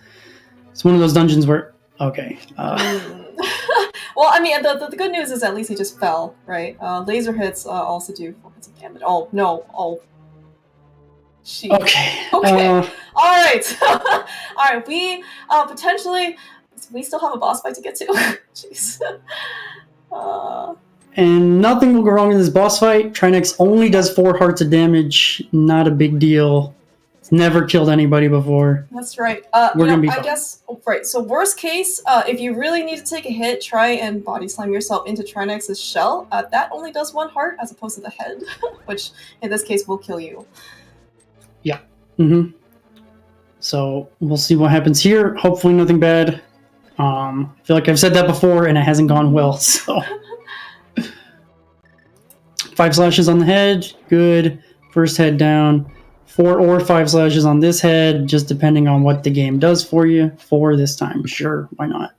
one of those dungeons where... Okay. Well, I mean, the good news is at least he just fell, right? Laser hits also do 4 hits of damage. Oh, no. Oh. Jeez. Okay. Okay. All right. All right. We potentially... We still have a boss fight to get to. Jeez. And nothing will go wrong in this boss fight. Trinex only does 4 hearts of damage. Not a big deal. It's never killed anybody before. That's right. We're gonna be I fine. guess, right. So worst case, if you really need to take a hit, try and body slam yourself into Trinex's shell. That only does 1 heart as opposed to the head, which in this case will kill you. Yeah. Mm-hmm. So we'll see what happens here. Hopefully nothing bad. I feel like I've said that before and it hasn't gone well, so... 5 slashes on the head, good. First head down. 4 or 5 slashes on this head, just depending on what the game does for you. 4 this time, sure, why not?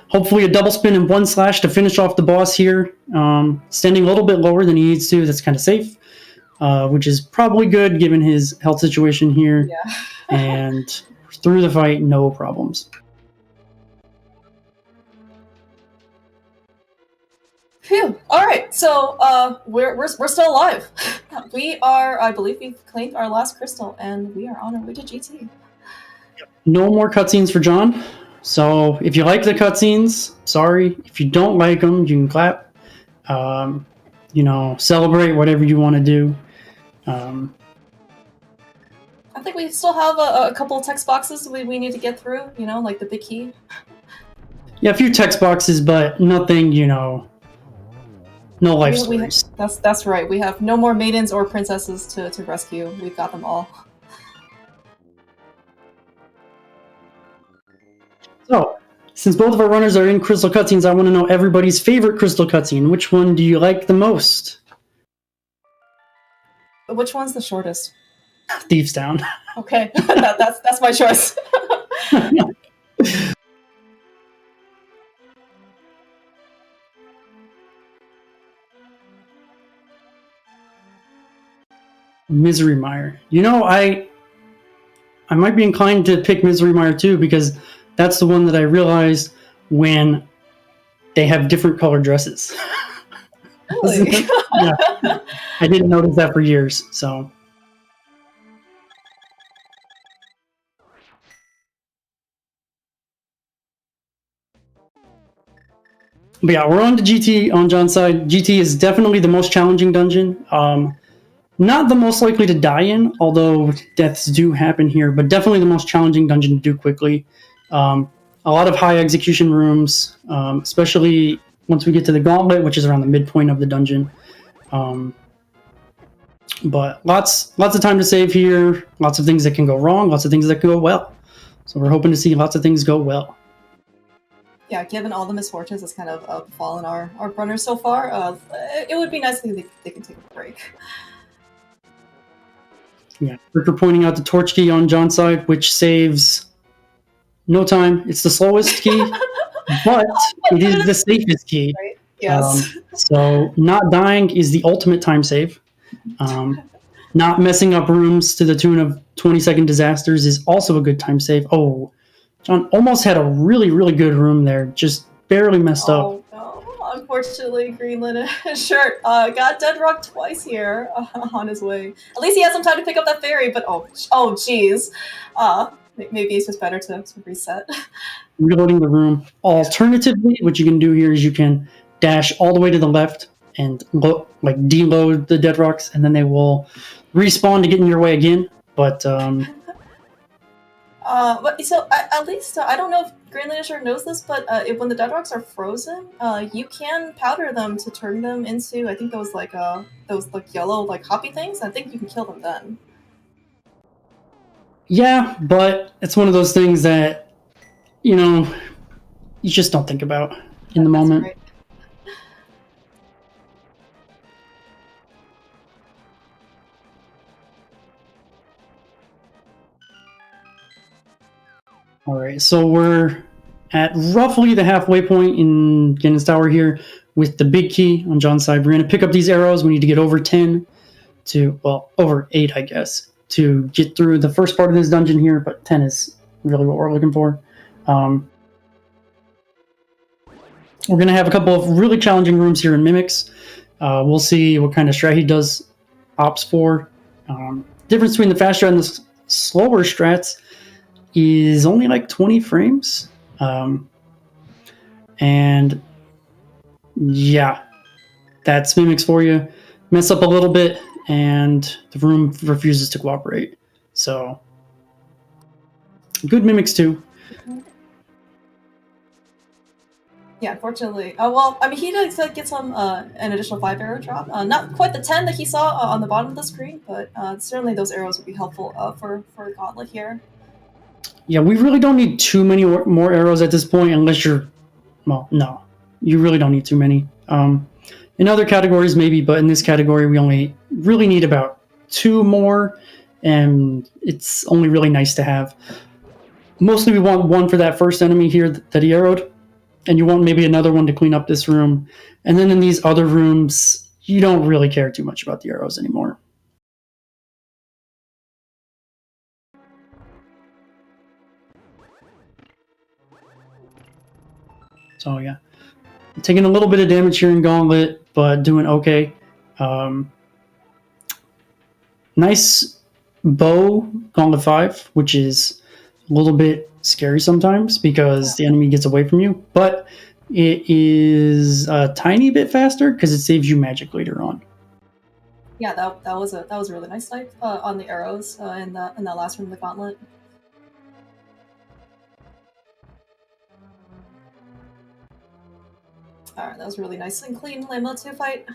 Hopefully a double spin and 1 slash to finish off the boss here. Standing a little bit lower than he needs to, that's kind of safe. Which is probably good given his health situation here. Yeah. And through the fight, no problems. Phew. All right, so we're still alive. We are, I believe, we've claimed our last crystal, and we are on our way to GT. No more cutscenes for John. So if you like the cutscenes, sorry. If you don't like them, you can clap. Celebrate whatever you want to do. I think we still have a couple of text boxes we need to get through. Like the big key. Yeah, a few text boxes, but nothing. No life stories. That's right. We have no more maidens or princesses to rescue. We've got them all. So, since both of our runners are in crystal cutscenes, I want to know everybody's favorite crystal cutscene. Which one do you like the most? Which one's the shortest? Thieves Town. Okay, that's my choice. Misery Mire. I might be inclined to pick Misery Mire too, because that's the one that I realized when they have different colored dresses. Really? Yeah. I didn't notice that for years, so. But yeah, we're on to GT on John's side. GT is definitely the most challenging dungeon. Not the most likely to die in, although deaths do happen here, but definitely the most challenging dungeon to do quickly. A lot of high execution rooms, especially once we get to the gauntlet, which is around the midpoint of the dungeon. But lots of time to save here, lots of things that can go wrong, lots of things that can go well. So we're hoping to see lots of things go well. Yeah, given all the misfortunes that's kind of befallen our runners so far, it would be nice if they can take a break. Yeah, Ricker pointing out the torch key on John's side, which saves no time. It's the slowest key, but it is the safest key. Right? Yes. So not dying is the ultimate time save. Not messing up rooms to the tune of 20-second disasters is also a good time save. Oh, John almost had a really, really good room there. Just barely messed up. Oh, no. Unfortunately, Greenlinenshirt got dead rock twice here on his way. At least he had some time to pick up that fairy, but oh, jeez. Maybe it's just better to reset. Reloading the room. Alternatively, what you can do here is you can dash all the way to the left and deload the dead rocks, and then they will respawn to get in your way again. But at least I don't know if Greenlinenshirt knows this, but when the dead rocks are frozen, you can powder them to turn them into, I think those yellow hoppy things. I think you can kill them then. Yeah, but it's one of those things that you just don't think about in the moment. Right. All right, so we're at roughly the halfway point in Ganon's Tower here with the big key on John's side. We're going to pick up these arrows. We need to get over 10 over 8, I guess, to get through the first part of this dungeon here, but 10 is really what we're looking for. We're going to have a couple of really challenging rooms here in Mimics. We'll see what kind of strat he opts for. Difference between the fast strat and the slower strats is only 20 frames. And yeah, that's Mimics for you. Mess up a little bit and the room refuses to cooperate. So good Mimics too. Yeah, unfortunately. He did get some an additional 5 arrow drop. Not quite the 10 that he saw on the bottom of the screen, but certainly those arrows would be helpful for a gauntlet here. Yeah, we really don't need too many more arrows at this point, unless you're... Well, no. You really don't need too many. In other categories, maybe, but in this category, we only really need about 2 more, and it's only really nice to have. Mostly we want 1 for that first enemy here that he arrowed, and you want maybe another one to clean up this room. And then in these other rooms, you don't really care too much about the arrows anymore. So yeah, taking a little bit of damage here in Gauntlet, but doing okay. Nice bow, Gauntlet 5, which is a little bit scary sometimes because the enemy gets away from you, but it is a tiny bit faster because it saves you magic later on. Yeah, that was a really nice knife on the arrows in that last room of the Gauntlet. Alright, that was really nice and clean lane mode 2 fight.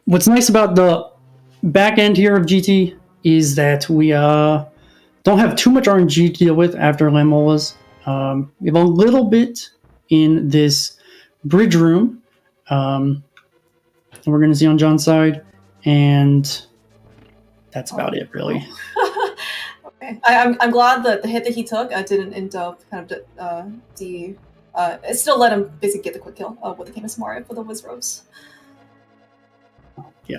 What's nice about the back end here of GT is that we don't have too much RNG to deal with after Lamolas. We have a little bit in this bridge room that we're going to see on John's side, and that's about it, really. Okay, I'm glad that the hit that he took didn't end up kind of it still let him basically get the quick kill with the Camus Mario for the Wiz Ropes. Yeah.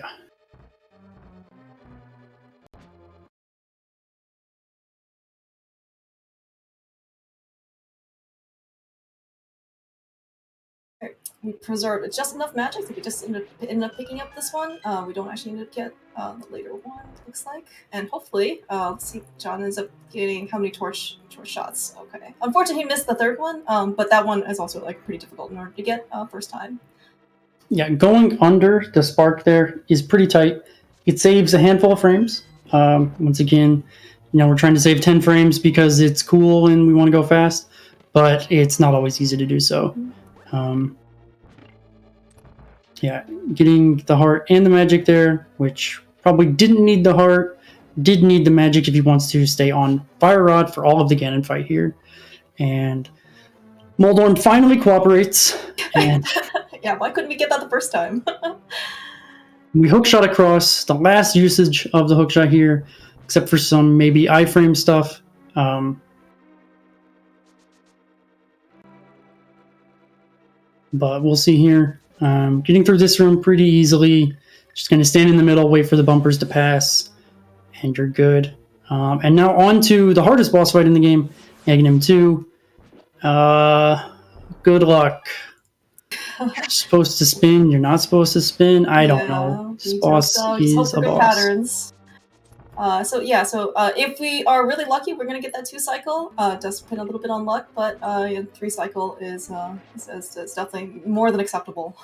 We preserved just enough magic that we just ended up picking up this one. We don't actually end up get the later one, looks like. And hopefully, let's see if John ends up getting how many torch shots. Okay. Unfortunately, he missed the third one, but that one is also like pretty difficult in order to get first time. Yeah, going under the spark there is pretty tight. It saves a handful of frames. Once again, we're trying to save 10 frames because it's cool and we want to go fast, but it's not always easy to do so. Yeah, getting the heart and the magic there, which probably didn't need the heart, did need the magic if he wants to stay on Fire Rod for all of the Ganon fight here. And Moldorm finally cooperates. And yeah, why couldn't we get that the first time? we hookshot across, the last usage of the hookshot here, except for some maybe iframe stuff. But we'll see here. Getting through this room pretty easily. Just going to stand in the middle, wait for the bumpers to pass, and you're good. And now on to the hardest boss fight in the game, Ganon 2. Good luck. You're supposed to spin, you're not supposed to spin. I don't know. This boss is a boss. Patterns. So if we are really lucky, we're gonna get that 2 cycle. Does depend a little bit on luck, but 3 cycle is definitely more than acceptable.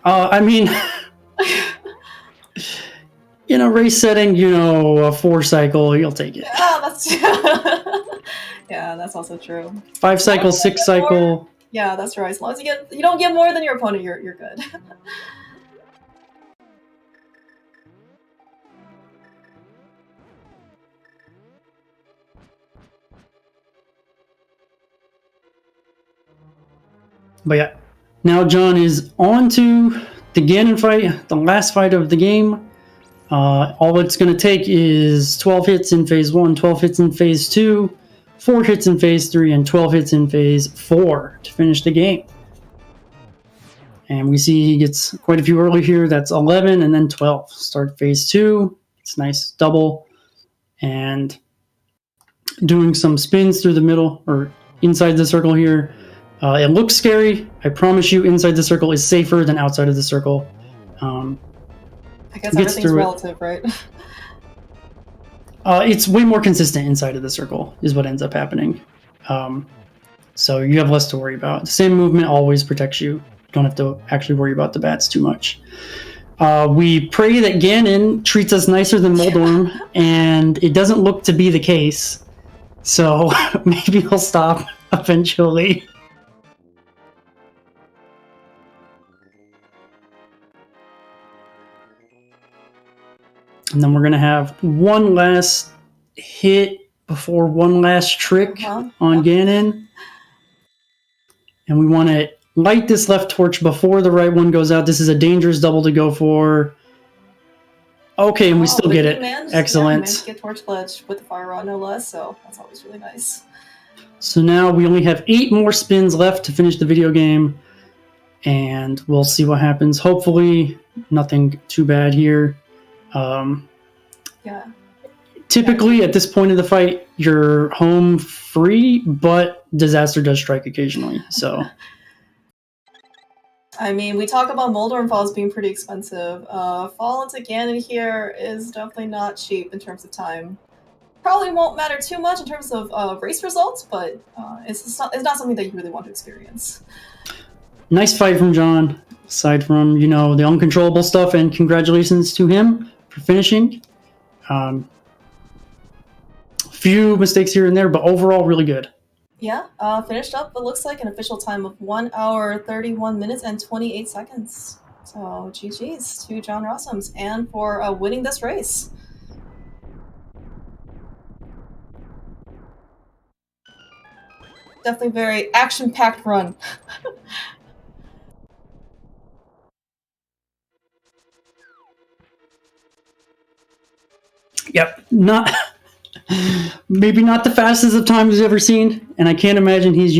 I mean, in a race setting, a 4 cycle, you'll take it. Yeah, that's yeah, that's also true. 5 cycle, 6 cycle. Yeah, that's right. As long as you don't get more than your opponent, you're good. But yeah, now John is on to the Ganon fight, the last fight of the game. All it's going to take is 12 hits in Phase 1, 12 hits in Phase 2, 4 hits in Phase 3, and 12 hits in Phase 4 to finish the game. And we see he gets quite a few early here. That's 11 and then 12. Start Phase 2. It's a nice double. And doing some spins through the middle, or inside the circle here. It looks scary. I promise you, inside the circle is safer than outside of the circle. I guess everything's relative, right? It's way more consistent inside of the circle, is what ends up happening. So you have less to worry about. The same movement always protects you. You don't have to actually worry about the bats too much. We pray that Ganon treats us nicer than Moldorm, and it doesn't look to be the case. So maybe he'll stop eventually. And then we're going to have one last hit before one last trick on Ganon. And we want to light this left torch before the right one goes out. This is a dangerous double to go for. Okay, and we still get it. Excellent. Yeah, get torch ledge with the fire rod, no less, so that's always really nice. So now we only have 8 more spins left to finish the video game. And we'll see what happens. Hopefully, nothing too bad here. Yeah. typically at this point of the fight, you're home free, but disaster does strike occasionally. So, I mean, we talk about Moldorm Falls being pretty expensive. Fall into Ganon here is definitely not cheap in terms of time. Probably won't matter too much in terms of race results, but it's not something that you really want to experience. Nice fight from John, aside from, the uncontrollable stuff, and congratulations to him for finishing. Few mistakes here and there, but overall really good. Yeah, finished up what looks like an official time of 1 hour, 31 minutes, and 28 seconds. So GG's to JohnRossums and for winning this race. Definitely very action-packed run. Yep, maybe not the fastest of times he's ever seen, and I can't imagine he's,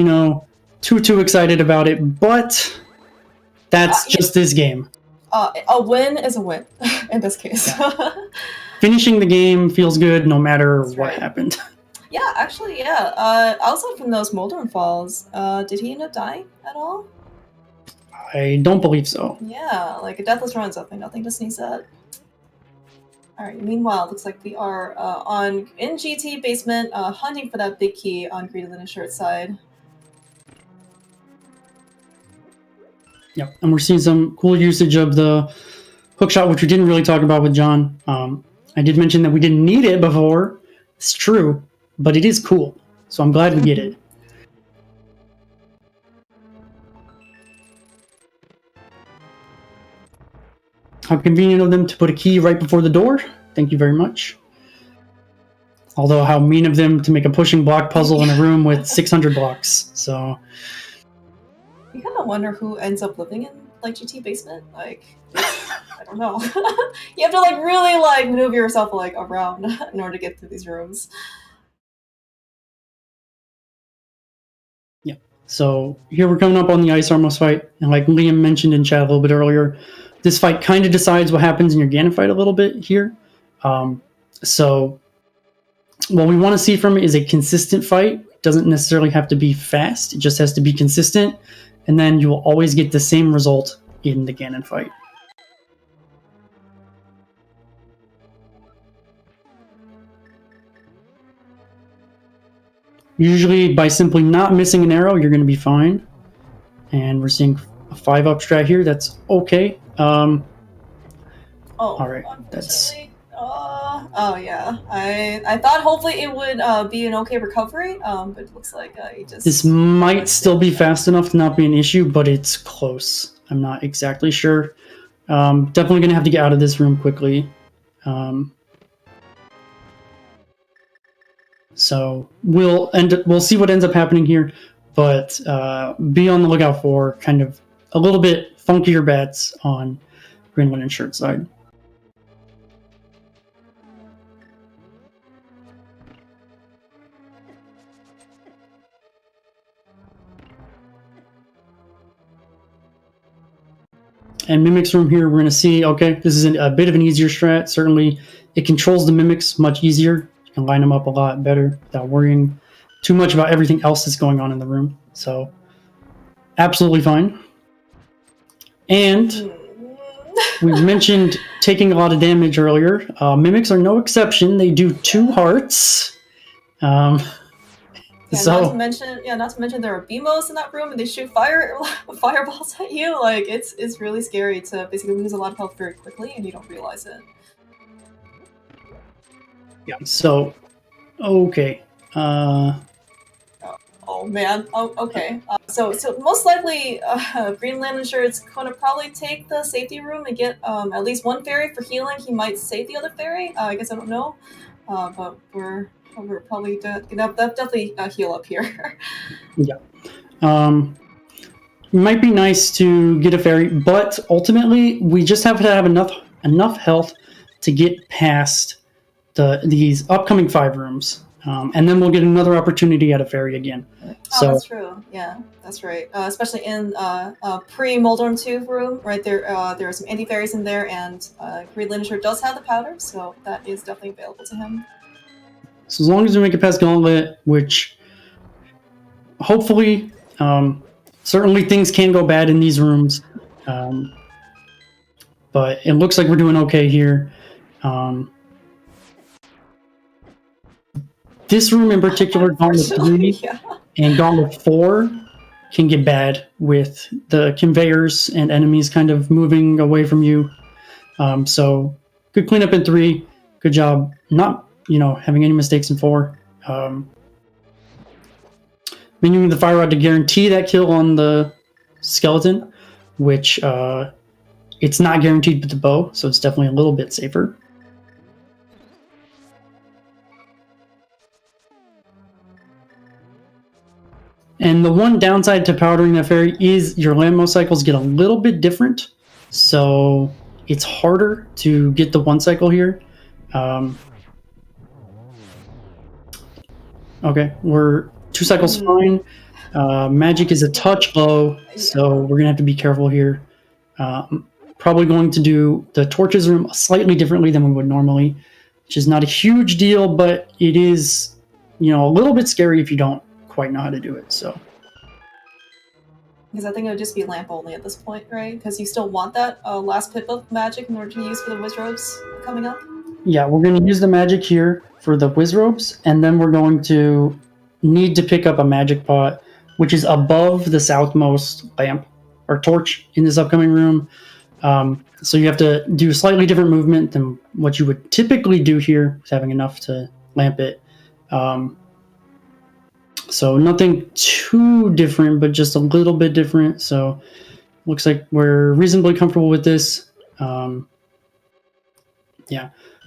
too excited about it, but that's just his game. A win is a win in this case. Yeah. Finishing the game feels good no matter what happened. Yeah, actually, yeah. Also from those Moldorm Falls, did he end up dying at all? I don't believe so. Yeah, like a deathless run, nothing to sneeze at. Alright, meanwhile, looks like we are in GT basement, hunting for that big key on greenlinenshirt side. Yep, and we're seeing some cool usage of the hookshot, which we didn't really talk about with John. I did mention that we didn't need it before. It's true, but it is cool, so I'm glad we get it. How convenient of them to put a key right before the door. Thank you very much. Although how mean of them to make a pushing block puzzle in a room with 600 blocks. So you kind of wonder who ends up living in like GT basement. Like, I don't know. You have to really maneuver yourself around in order to get through these rooms. Yeah. So here we're coming up on the Ice Armos fight, and like Liam mentioned in chat a little bit earlier, this fight kind of decides what happens in your Ganon fight a little bit here. So what we want to see from it is a consistent fight. It doesn't necessarily have to be fast. It just has to be consistent. And then you will always get the same result in the Ganon fight. Usually by simply not missing an arrow, you're going to be fine. And we're seeing a 5-up strat here. That's okay. All right. That's. Oh yeah. I thought hopefully it would be an okay recovery. But it looks like he just. This might still be fast enough to not be an issue, but it's close. I'm not exactly sure. Definitely gonna have to get out of this room quickly. So we'll see what ends up happening here, but be on the lookout for kind of a little bit funkier bats on greenlinenshirt side. And Mimics room here, we're going to see, okay, this is a bit of an easier strat. Certainly, it controls the Mimics much easier. You can line them up a lot better without worrying too much about everything else that's going on in the room. So, absolutely fine. And we mentioned taking a lot of damage earlier. Mimics are no exception. They do 2 hearts. Not to mention there are BMOs in that room and they shoot fireballs at you. Like it's really scary to basically lose a lot of health very quickly and you don't realize it. Yeah. So, okay. Oh man. Oh, okay. So most likely, greenlinenshirt's gonna probably take the safety room and get at least one fairy for healing. He might save the other fairy. I guess I don't know. But we're probably gonna definitely heal up here. Yeah. It might be nice to get a fairy, but ultimately we just have to have enough health to get past these upcoming 5 rooms. And then we'll get another opportunity at a fairy again. So that's true. Yeah, that's right. Especially in pre-Moldorm 2 room, right there. There are some anti-fairies in there, and greenlineshirt does have the powder, so that is definitely available to him. So as long as we make it past Gauntlet, which hopefully, certainly things can go bad in these rooms, but it looks like we're doing okay here. This room in particular, Gauntlet 3 yeah. and Gauntlet 4 can get bad with the conveyors and enemies kind of moving away from you. So good cleanup in 3. Good job not, having any mistakes in 4. Been using the fire rod to guarantee that kill on the skeleton, which it's not guaranteed with the bow, so it's definitely a little bit safer. And the one downside to powdering that fairy is your Lammo cycles get a little bit different, so it's harder to get the 1 cycle here. Okay, we're 2 cycles fine. Magic is a touch low, so we're gonna have to be careful here. Probably going to do the torches room slightly differently than we would normally, which is not a huge deal, but it is, a little bit scary if you don't quite know how to do it. So, Because I think it would just be lamp only at this point, right? Because you still want that last pip of magic in order to use for the Wizrobes coming up. Yeah, we're going to use the magic here for the Wizrobes, and then we're going to need to pick up a magic pot, which is above the southmost lamp or torch in this upcoming room. So you have to do slightly different movement than what you would typically do here, with having enough to lamp it. So nothing too different, but just a little bit different. So looks like we're reasonably comfortable with this. Yeah.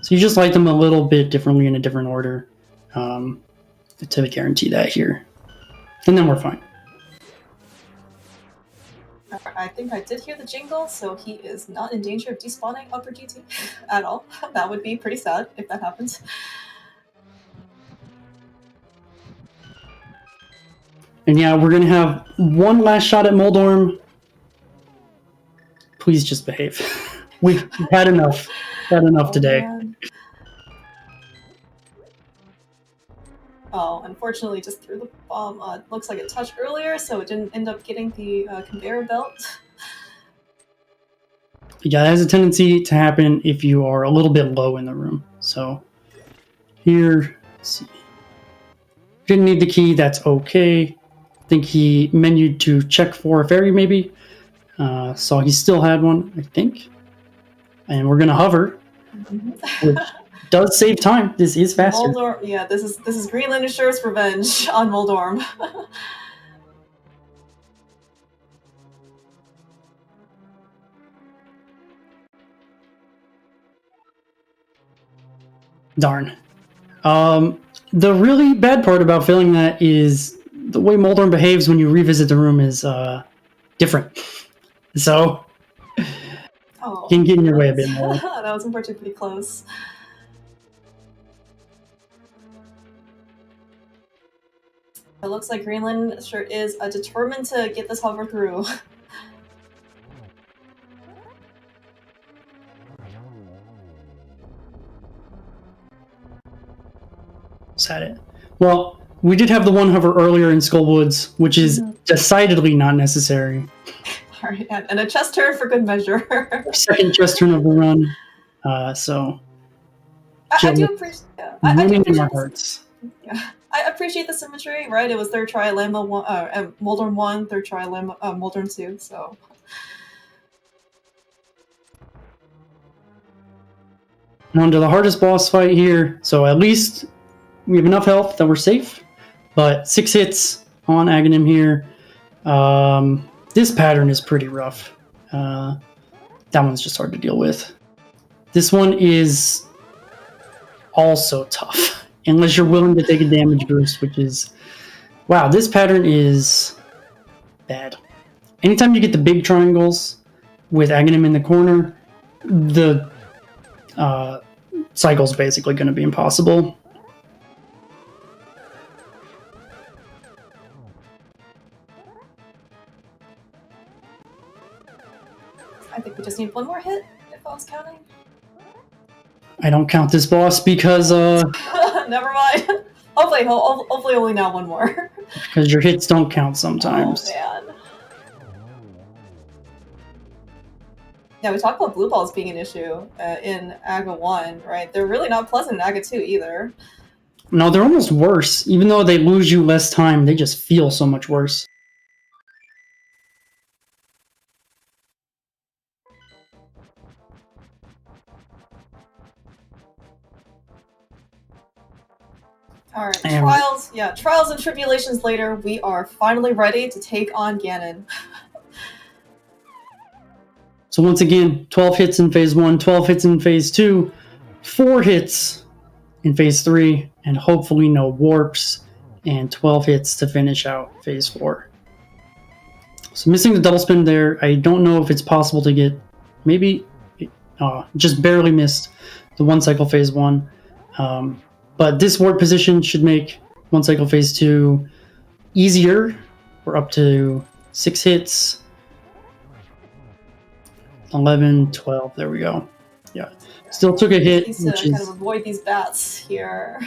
So you just light them a little bit differently in a different order to guarantee that here. And then we're fine. I think I did hear the jingle, so he is not in danger of despawning upper GT at all. That would be pretty sad if that happens. And yeah, we're going to have one last shot at Moldorm. Please just behave. We've had enough. Had enough today. Man. Oh, unfortunately, just threw the bomb. Looks like it touched earlier, so it didn't end up getting the conveyor belt. Yeah, that has a tendency to happen if you are a little bit low in the room. So here, let's see. Didn't need the key, that's okay. I think he menued to check for a fairy, maybe. Saw he still had one, I think. And we're gonna hover, which does save time. This is faster. Moldorm, yeah, this is Greenlineshirt's revenge on Moldorm. Darn. The really bad part about failing that is the way Moldorm behaves when you revisit the room is different. So Oh, can get in your way a bit more. That was unfortunately pretty close. It looks like Greenlineshirt is determined to get this hover through. Had it. Well, we did have the one hover earlier in Skullwoods, which is decidedly not necessary. Alright, and a chest turn for good measure. Second chest turn of the run. So I do appreciate. I do winning appreciate our this. hearts. Yeah, I appreciate the symmetry. Right, it was third try Lambo 1, Moldorm 1, third try Moldorm 2. So. And on to the hardest boss fight here. So at least we have enough health that we're safe. But 6 hits on Aghanim here. This pattern is pretty rough. That one's just hard to deal with. This one is also tough. Unless you're willing to take a damage boost, which is... Wow, this pattern is bad. Anytime you get the big triangles with Aghanim in the corner, the cycle's basically going to be impossible. I think we just need one more hit, if I was counting. I don't count this boss because Never mind. Hopefully only now one more. Because your hits don't count sometimes. Oh, man. Yeah, we talked about blue balls being an issue in AGA 1, right? They're really not pleasant in AGA 2 either. No, they're almost worse. Even though they lose you less time, they just feel so much worse. Alright, trials and tribulations later, we are finally ready to take on Ganon. So once again, 12 hits in phase 1, 12 hits in phase 2, 4 hits in phase 3, and hopefully no warps, and 12 hits to finish out phase 4. So missing the double spin there, I don't know if it's possible to get, maybe just barely missed the 1 cycle phase 1. But this warp position should make 1 cycle phase 2 easier. We're up to 6 hits. 11, 12, there we go. Yeah. Still took a hit. He's kind of avoid these bats here.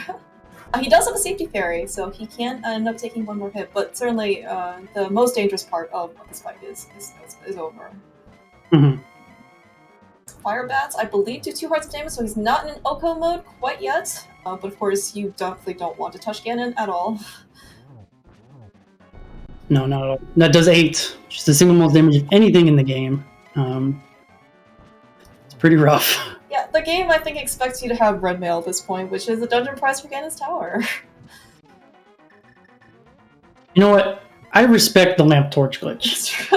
He does have a safety fairy, so he can end up taking one more hit, but certainly the most dangerous part of this fight is over. Mm-hmm. Fire bats, I believe, do 2 hearts of damage, so he's not in Oko mode quite yet. But of course, you definitely don't want to touch Ganon at all. No, not at all. That does 8, which is the single most damage of anything in the game. It's pretty rough. Yeah, the game, I think, expects you to have red mail at this point, which is the dungeon prize for Ganon's Tower. You know what? I respect the lamp torch glitch.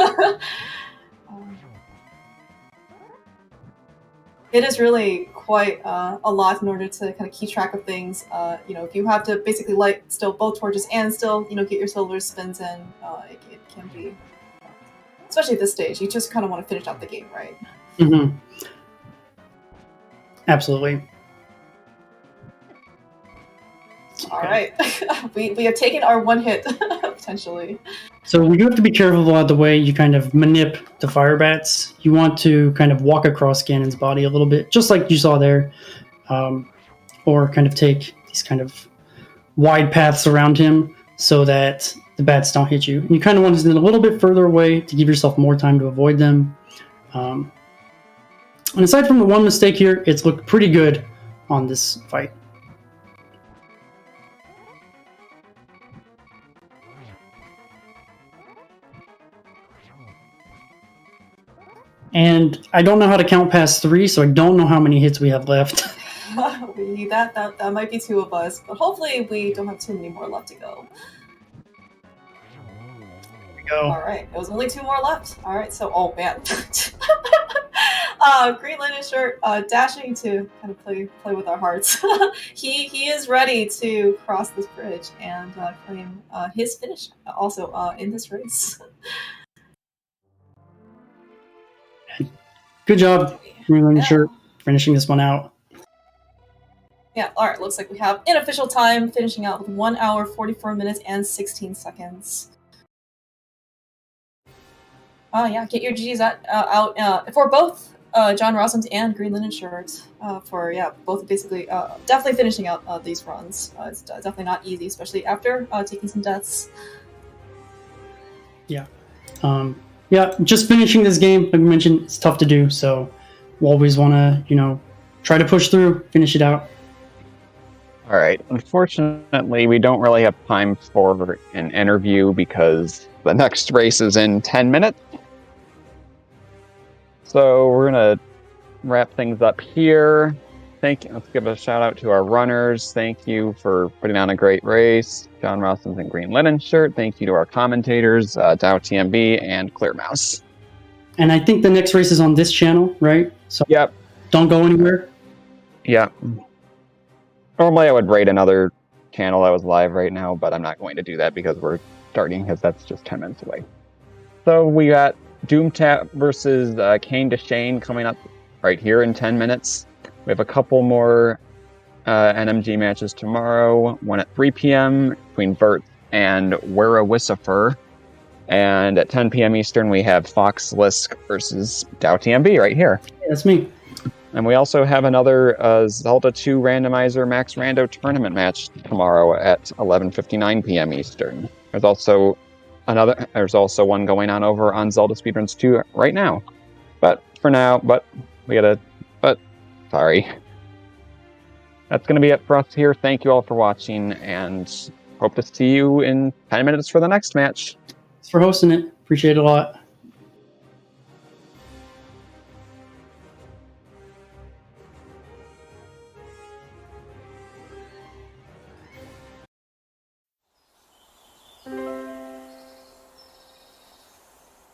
It is really quite a lot in order to kind of keep track of things. If you have to basically light still both torches and still, get your silver spins in, it can be, especially at this stage, you just kind of want to finish out the game, right? Mm-hmm. Absolutely. All right, we have taken our 1 hit potentially. So we do have to be careful about the way you kind of manip the fire bats. You want to kind of walk across Ganon's body a little bit, just like you saw there, or kind of take these kind of wide paths around him so that the bats don't hit you. And you kind of want to stand a little bit further away to give yourself more time to avoid them. And aside from the one mistake here, it's looked pretty good on this fight. And I don't know how to count past 3, so I don't know how many hits we have left. We need that. That might be 2 of us, but hopefully we don't have too many more left to go. There we go. All right, it was only 2 more left. All right, so oh man, Green Linen Shirt dashing to kind of play with our hearts. he is ready to cross this bridge and claim his finish also in this race. Good job, Green Linen Shirt, finishing this one out. Yeah, alright, looks like we have unofficial time finishing out with 1 hour, 44 minutes, and 16 seconds. Yeah, get your GGs out for both JohnRossums and Green Linen Shirt for both basically definitely finishing out these runs. It's definitely not easy, especially after taking some deaths. Yeah. Yeah, just finishing this game, like we mentioned, it's tough to do, so we'll always want to, try to push through, finish it out. All right. Unfortunately, we don't really have time for an interview because the next race is in 10 minutes. So we're going to wrap things up here. Let's give a shout out to our runners. Thank you for putting on a great race. JohnRossums and Green Linen Shirt. Thank you to our commentators, DowTMB and Clear Mouse. And I think the next race is on this channel, right? So yep. Don't go anywhere. Yeah. Normally I would rate another channel that was live right now, but I'm not going to do that because we're starting because that's just 10 minutes away. So we got Doomtap versus Kane to Shane coming up right here in 10 minutes. We have a couple more NMG matches tomorrow, one at 3 p.m. between Bert and Wera-Wisifer. And at 10 p.m. Eastern, we have Fox Lisk versus DowTMB right here. Yeah, that's me. And we also have another Zelda 2 Randomizer Max Rando tournament match tomorrow at 11:59 p.m. Eastern. There's also one going on over on Zelda Speedruns 2 right now. But for now, sorry. That's going to be it for us here. Thank you all for watching, and hope to see you in 10 minutes for the next match. Thanks for hosting it. Appreciate it a lot.